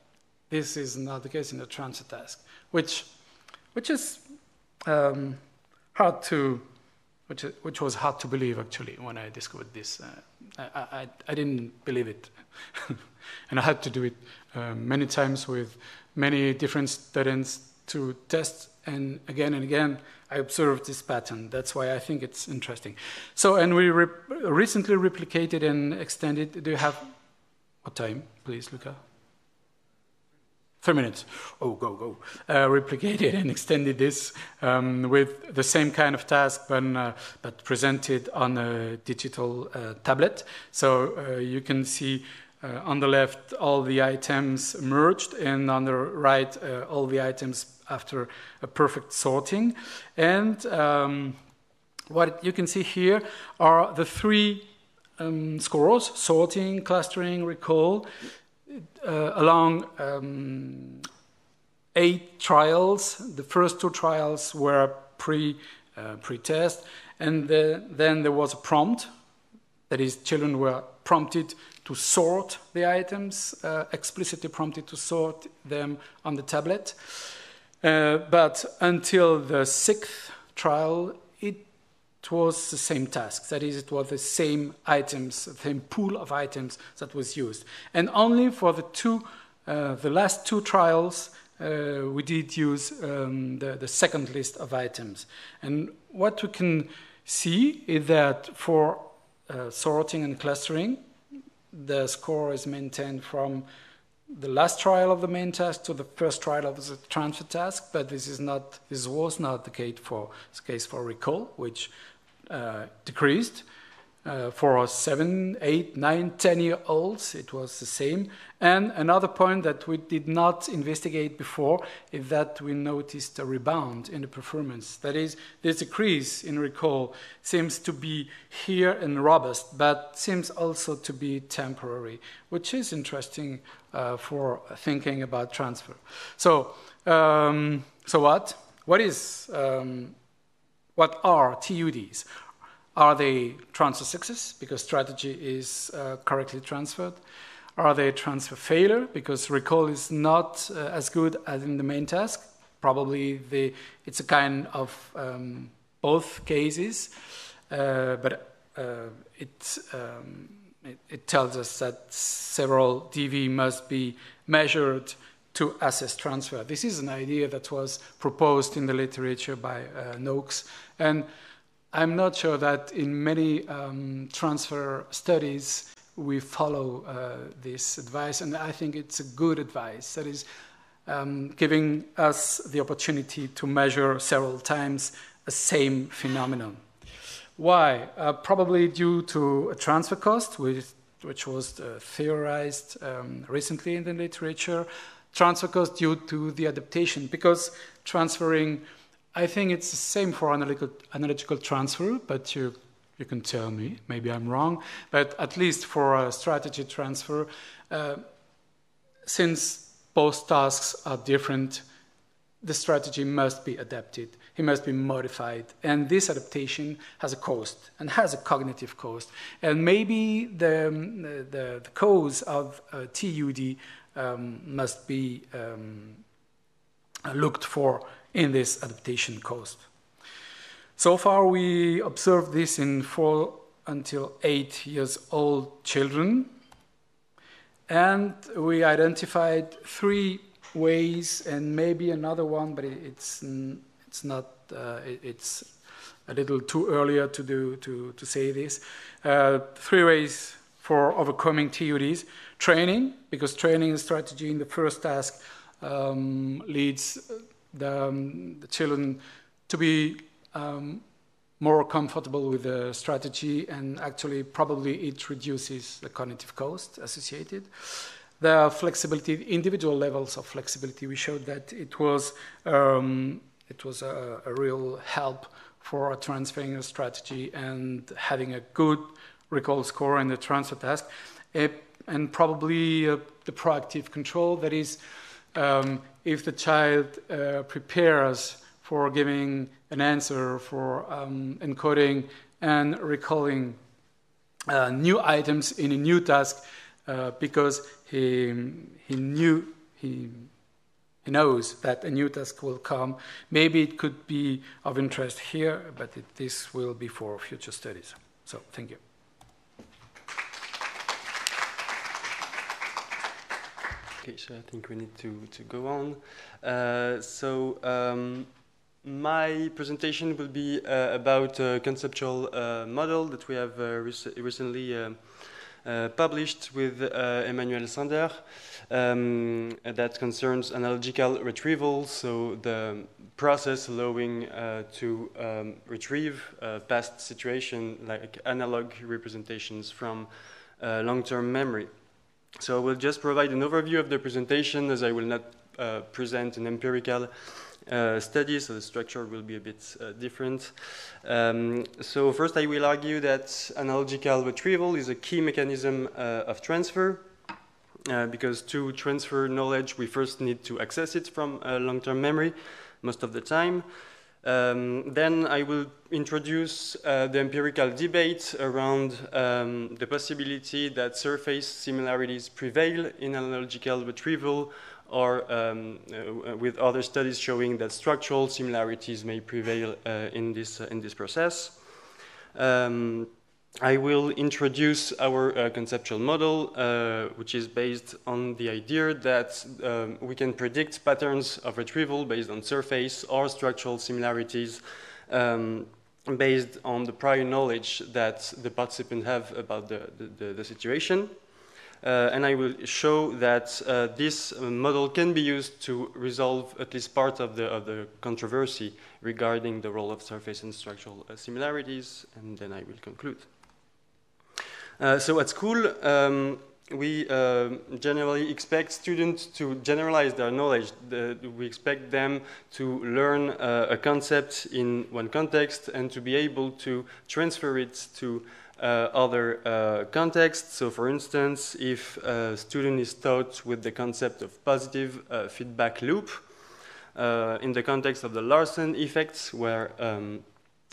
this is not the case in the transfer task, which is which was hard to believe, actually, when I discovered this. I didn't believe it. And I had to do it many times with many different students to test, and again, I observed this pattern. That's why I think it's interesting. So, and we recently replicated and extended. Do you have what time, please, Luca? 3 minutes. Oh, go. Replicated and extended this with the same kind of task, but presented on a digital tablet. So you can see on the left all the items merged, and on the right all the items after a perfect sorting. And what you can see here are the three scores: sorting, clustering, recall, along 8 trials. The first 2 trials were pre-test, and then there was a prompt. That is, children were prompted to sort the items, explicitly prompted to sort them on the tablet. But until the 6th trial, it was the same task. That is, it was the same items, the same pool of items that was used. And only for the last 2 trials, we did use the second list of items. And what we can see is that for sorting and clustering, the score is maintained from the last trial of the main task to the first trial of the transfer task, but this was not the case for recall, which decreased For 7, 8, 9, 10-year-olds, it was the same. And another point that we did not investigate before is that we noticed a rebound in the performance. That is, this decrease in recall seems to be here and robust, but seems also to be temporary, which is interesting for thinking about transfer. So, what are TUDs? Are they transfer success because strategy is correctly transferred? Are they transfer failure because recall is not as good as in the main task? Probably it's a kind of both cases, but it tells us that several DV must be measured to assess transfer. This is an idea that was proposed in the literature by Noakes, and I'm not sure that in many transfer studies we follow this advice, and I think it's a good advice. That is giving us the opportunity to measure several times the same phenomenon. Why? Probably due to a transfer cost, which was theorized recently in the literature. Transfer cost due to the adaptation, because transferring, I think it's the same for analogical transfer, but you can tell me, maybe I'm wrong, but at least for a strategy transfer, since both tasks are different, the strategy must be adapted, it must be modified, and this adaptation has a cost, and has a cognitive cost. And maybe the cause of TUD must be looked for in this adaptation cost. So far, we observed this in 4 until 8 years old children, and we identified 3 ways, and maybe another one, but it's not. It's a little too early to say this. 3 ways for overcoming TUDs: training, because training strategy in the first task leads the children to be more comfortable with the strategy, and actually probably it reduces the cognitive cost associated. The flexibility, individual levels of flexibility, we showed that it was a real help for transferring a strategy and having a good recall score in the transfer task. And probably the proactive control, that is, if the child prepares for giving an answer, for encoding and recalling new items in a new task, because he knows that a new task will come. Maybe it could be of interest here, but this will be for future studies. So, thank you. Okay, so I think we need to go on. My presentation will be about a conceptual model that we have recently published with Emmanuel Sander that concerns analogical retrieval, so the process allowing to retrieve past situation like analog representations from long-term memory. So I will just provide an overview of the presentation, as I will not present an empirical study, so the structure will be a bit different. So first I will argue that analogical retrieval is a key mechanism of transfer, because to transfer knowledge we first need to access it from long-term memory most of the time. Then I will introduce the empirical debate around the possibility that surface similarities prevail in analogical retrieval, or with other studies showing that structural similarities may prevail in this process. I will introduce our conceptual model, which is based on the idea that we can predict patterns of retrieval based on surface or structural similarities based on the prior knowledge that the participant have about the situation. And I will show that this model can be used to resolve at least part of the controversy regarding the role of surface and structural similarities, and then I will conclude. So at school, we generally expect students to generalize their knowledge. We expect them to learn a concept in one context and to be able to transfer it to other contexts. So for instance, if a student is taught with the concept of positive feedback loop, in the context of the Larsen effects, where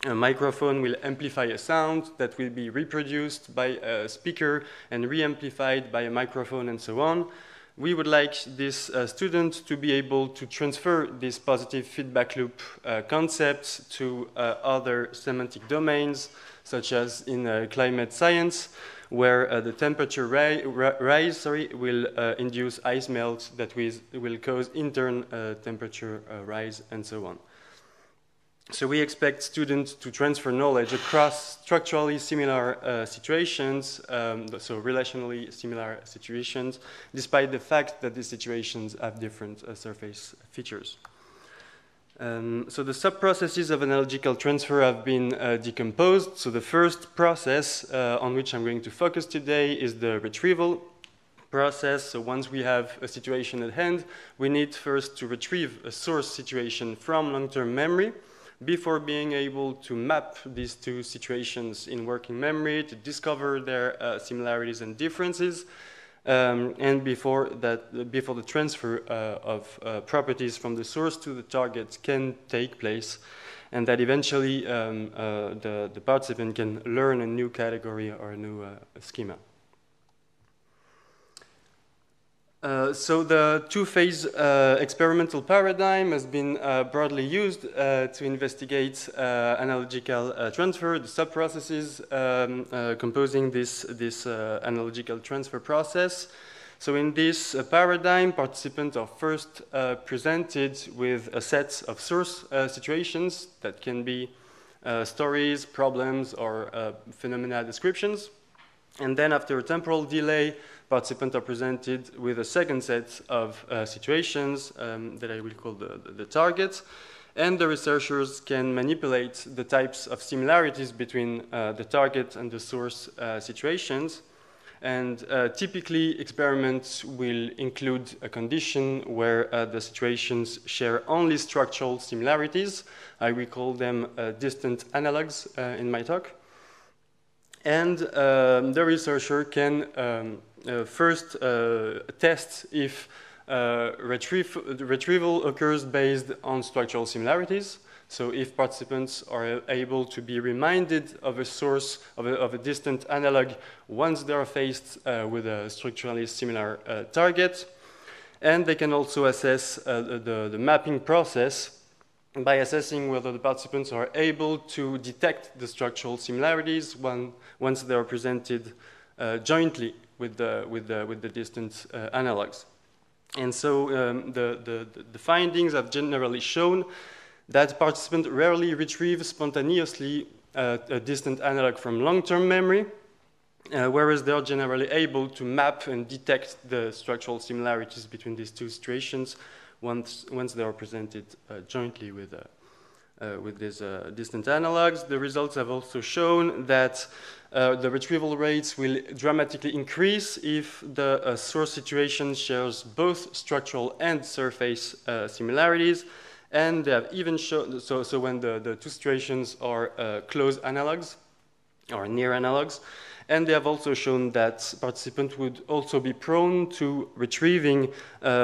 a microphone will amplify a sound that will be reproduced by a speaker and re-amplified by a microphone and so on. We would like this student to be able to transfer this positive feedback loop concept to other semantic domains, such as in climate science, where the temperature rise will induce ice melt that will cause intern temperature rise and so on. So we expect students to transfer knowledge across structurally similar situations, so relationally similar situations, despite the fact that these situations have different surface features. So the sub-processes of analogical transfer have been decomposed. So the first process on which I'm going to focus today is the retrieval process. So once we have a situation at hand, we need first to retrieve a source situation from long-term memory before being able to map these two situations in working memory to discover their similarities and differences. And before the transfer of properties from the source to the target can take place, and that eventually the participant can learn a new category or a new schema. So the two-phase experimental paradigm has been broadly used to investigate analogical transfer, the sub-processes composing this analogical transfer process. So in this paradigm, participants are first presented with a set of source situations that can be stories, problems, or phenomena descriptions. And then after a temporal delay, participants are presented with a second set of situations that I will call the target. And the researchers can manipulate the types of similarities between the target and the source situations. And typically, experiments will include a condition where the situations share only structural similarities. I will call them distant analogs in my talk. And the researcher can first test if retrieval occurs based on structural similarities. So if participants are able to be reminded of a source of a distant analog once they are faced with a structurally similar target. And they can also assess the mapping process by assessing whether the participants are able to detect the structural similarities once they are presented jointly with the distant analogs. And so the findings have generally shown that participants rarely retrieve spontaneously a distant analog from long-term memory, whereas they are generally able to map and detect the structural similarities between these two situations once they are presented jointly with these distant analogs. The results have also shown that the retrieval rates will dramatically increase if the source situation shares both structural and surface similarities. And they have even shown, so when the two situations are close analogs or near analogs, and they have also shown that participants would also be prone to retrieving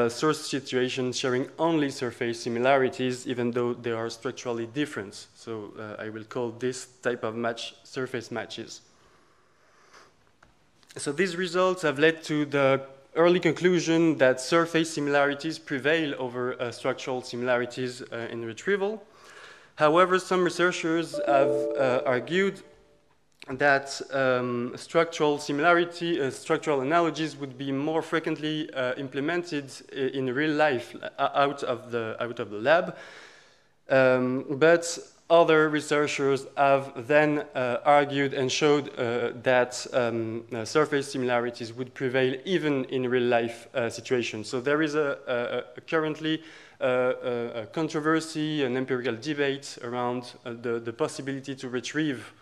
source situations sharing only surface similarities, even though they are structurally different. So I will call this type of match surface matches. So these results have led to the early conclusion that surface similarities prevail over structural similarities in retrieval. However, some researchers have argued that structural analogies would be more frequently implemented in real life out of the lab. But other researchers have then argued and showed that surface similarities would prevail even in real life situations. So there is currently a controversy, an empirical debate around the possibility to retrieve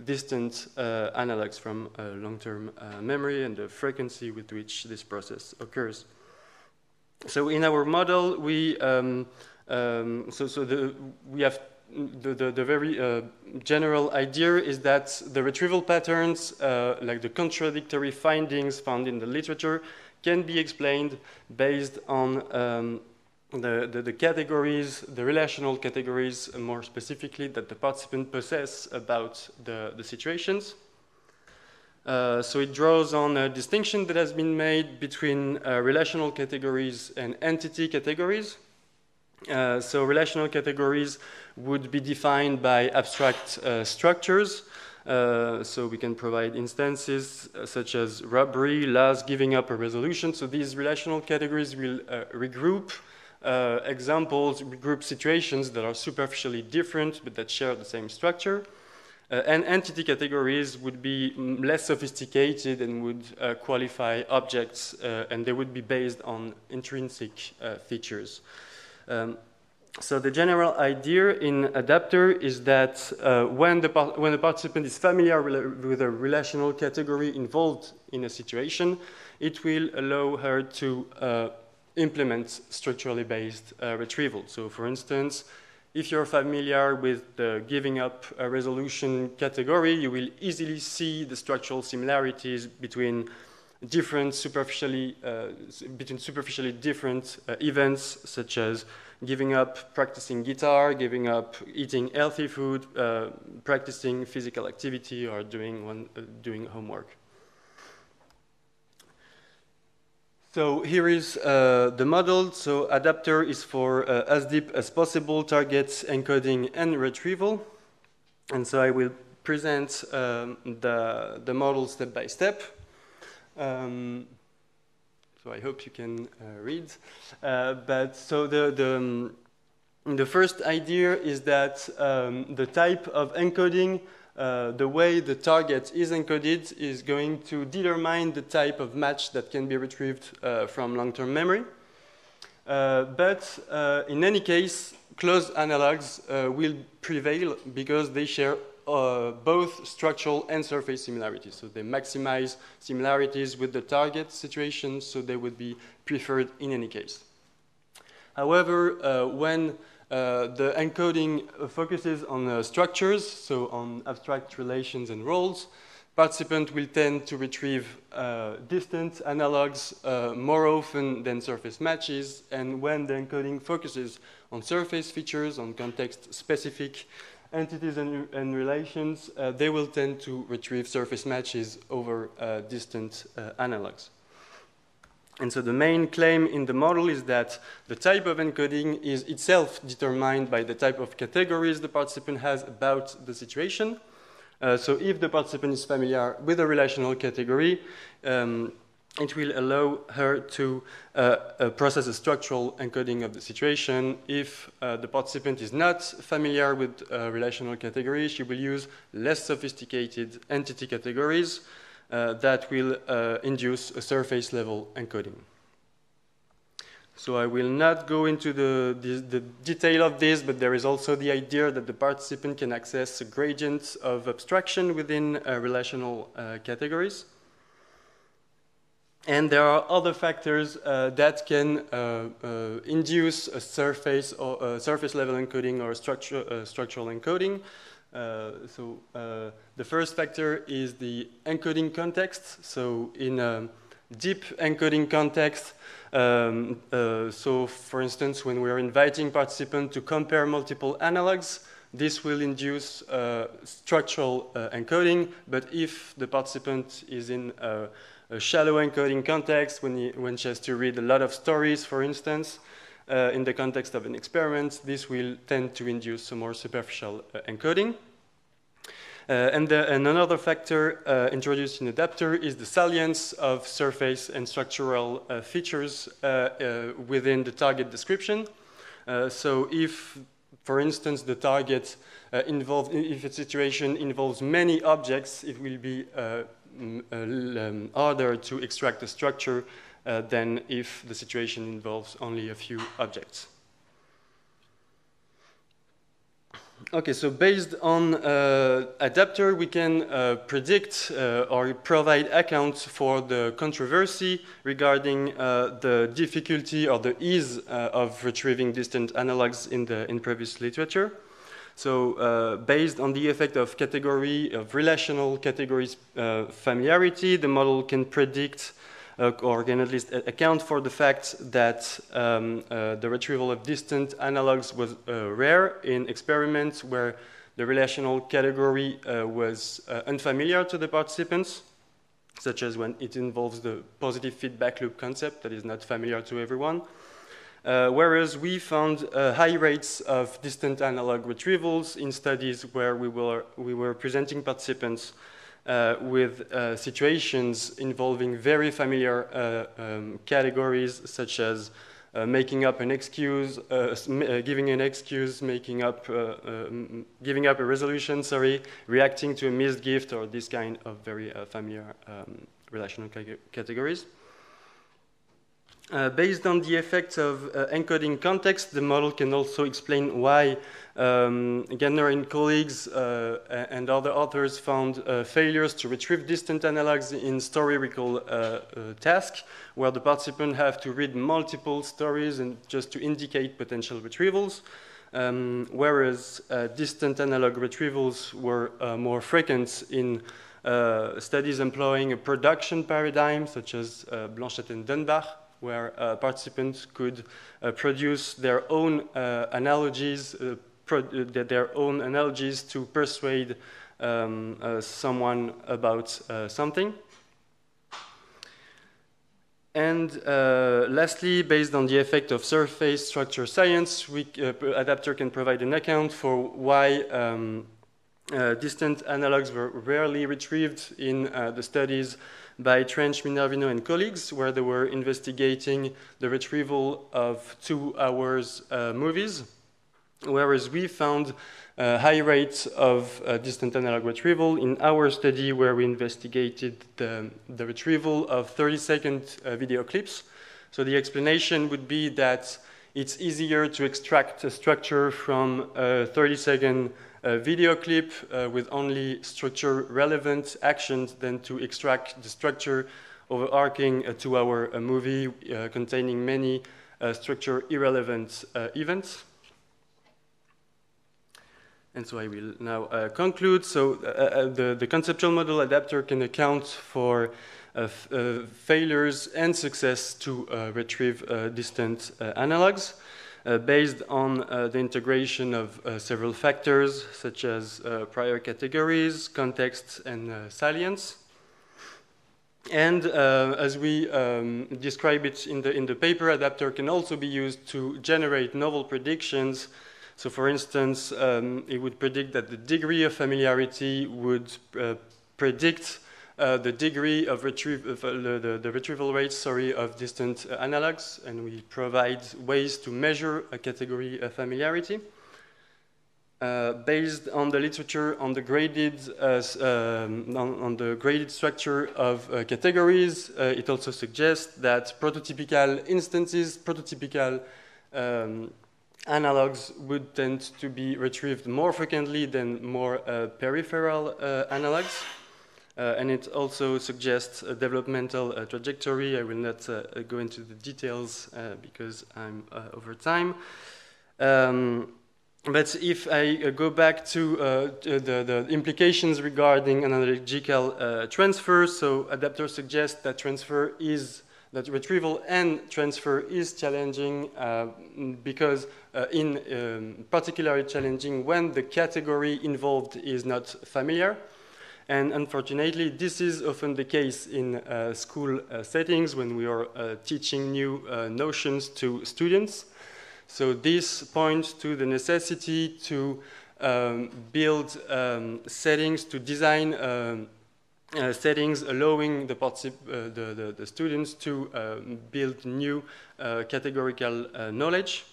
distant analogs from long-term memory and the frequency with which this process occurs. So in our model, we have the very general idea is that the retrieval patterns, like the contradictory findings found in the literature, can be explained based on the categories, the relational categories, more specifically, that the participant possess about the situations. So it draws on a distinction that has been made between relational categories and entity categories. So relational categories would be defined by abstract structures. So we can provide instances such as robbery, loss, giving up a resolution. So these relational categories will regroup examples, regroup situations that are superficially different but that share the same structure. And entity categories would be less sophisticated and would qualify objects, and they would be based on intrinsic features. So the general idea in adapter is that when the participant is familiar with a relational category involved in a situation, it will allow her to implement structurally based retrieval. So for instance, if you're familiar with the giving up a resolution category, you will easily see the structural similarities between superficially different events, such as giving up practicing guitar, giving up eating healthy food, practicing physical activity, or doing homework. So here is the model. So adapter is for as deep as possible targets, encoding, and retrieval. And so I will present the model step by step. So I hope you can read. But so the first idea is that the type of encoding, the way the target is encoded, is going to determine the type of match that can be retrieved from long-term memory. But in any case, closed analogs will prevail because they share both structural and surface similarities. So they maximize similarities with the target situation, so they would be preferred in any case. However, when the encoding focuses on structures, so on abstract relations and roles, participants will tend to retrieve distant analogs more often than surface matches, and when the encoding focuses on surface features, on context-specific entities and relations, they will tend to retrieve surface matches over distant analogs. And so the main claim in the model is that the type of encoding is itself determined by the type of categories the participant has about the situation. So if the participant is familiar with a relational category, it will allow her to process a structural encoding of the situation. If the participant is not familiar with a relational category, she will use less sophisticated entity categories that will induce a surface level encoding. So I will not go into the detail of this, but there is also the idea that the participant can access a gradient of abstraction within relational categories. And there are other factors that can induce a surface level encoding or structural encoding. So the first factor is the encoding context. So in a deep encoding context, so for instance, when we are inviting participants to compare multiple analogs, this will induce structural encoding. But if the participant is in a shallow encoding context, when she has to read a lot of stories, for instance, in the context of an experiment, this will tend to induce a more superficial encoding. And another factor introduced in adapter is the salience of surface and structural features within the target description. So if, for instance, the target if a situation involves many objects, it will be harder to extract a structure than if the situation involves only a few objects. Okay, so based on adapter, we can predict or provide accounts for the controversy regarding the difficulty or the ease of retrieving distant analogs in previous literature. So based on the effect of relational categories familiarity, the model can predict or can at least account for the fact that the retrieval of distant analogs was rare in experiments where the relational category was unfamiliar to the participants, such as when it involves the positive feedback loop concept that is not familiar to everyone. Whereas we found high rates of distant analog retrievals in studies where we were presenting participants with situations involving very familiar categories, such as making up an excuse, giving an excuse, giving up a resolution, reacting to a missed gift, or this kind of very familiar relational categories. Based on the effects of encoding context, the model can also explain why Gardner and colleagues and other authors found failures to retrieve distant analogs in story recall task, where the participants have to read multiple stories and just to indicate potential retrievals, whereas distant analog retrievals were more frequent in studies employing a production paradigm, such as Blanchette and Dunbar, where participants could produce their own analogies, to persuade someone about something. And lastly, based on the effect of surface structure science, adapter can provide an account for why distant analogs were rarely retrieved in the studies by Trench, Minervino, and colleagues, where they were investigating the retrieval of 2 hours movies, whereas we found high rates of distant analog retrieval in our study, where we investigated the retrieval of 30-second video clips. So the explanation would be that it's easier to extract a structure from a 30-second video clip with only structure-relevant actions than to extract the structure overarching a 2-hour movie containing many structure-irrelevant events. And so I will now conclude. So the conceptual model adapter can account for failures and success to retrieve distant analogs. Based on the integration of several factors, such as prior categories, context, and salience. And as we describe it in the paper, adapter can also be used to generate novel predictions. So for instance, it would predict that the degree of familiarity would predict the degree of the retrieval rates, of distant analogs, and we provide ways to measure a category familiarity. Based on the literature on the graded structure of categories, it also suggests that prototypical instances, analogs would tend to be retrieved more frequently than more peripheral analogs. And it also suggests a developmental trajectory. I will not go into the details because I'm over time. But if I go back to the implications regarding analogical transfer, so adapter suggests that retrieval and transfer is challenging because particularly challenging when the category involved is not familiar. And unfortunately, this is often the case in school settings when we are teaching new notions to students. So this points to the necessity to build settings, to design settings allowing the students to build new categorical knowledge.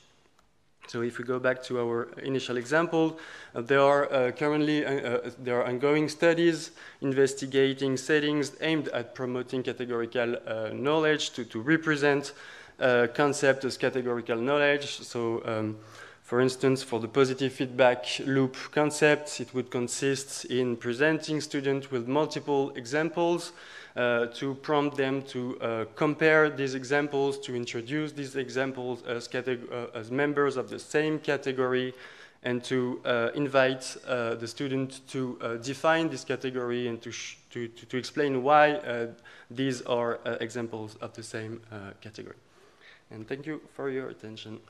So if we go back to our initial example, there are currently ongoing studies investigating settings aimed at promoting categorical knowledge to represent concept as categorical knowledge. So For instance, for the positive feedback loop concept, it would consist in presenting students with multiple examples to prompt them to compare these examples, to introduce these examples as members of the same category, and to invite the student to define this category and to explain why these are examples of the same category. And thank you for your attention.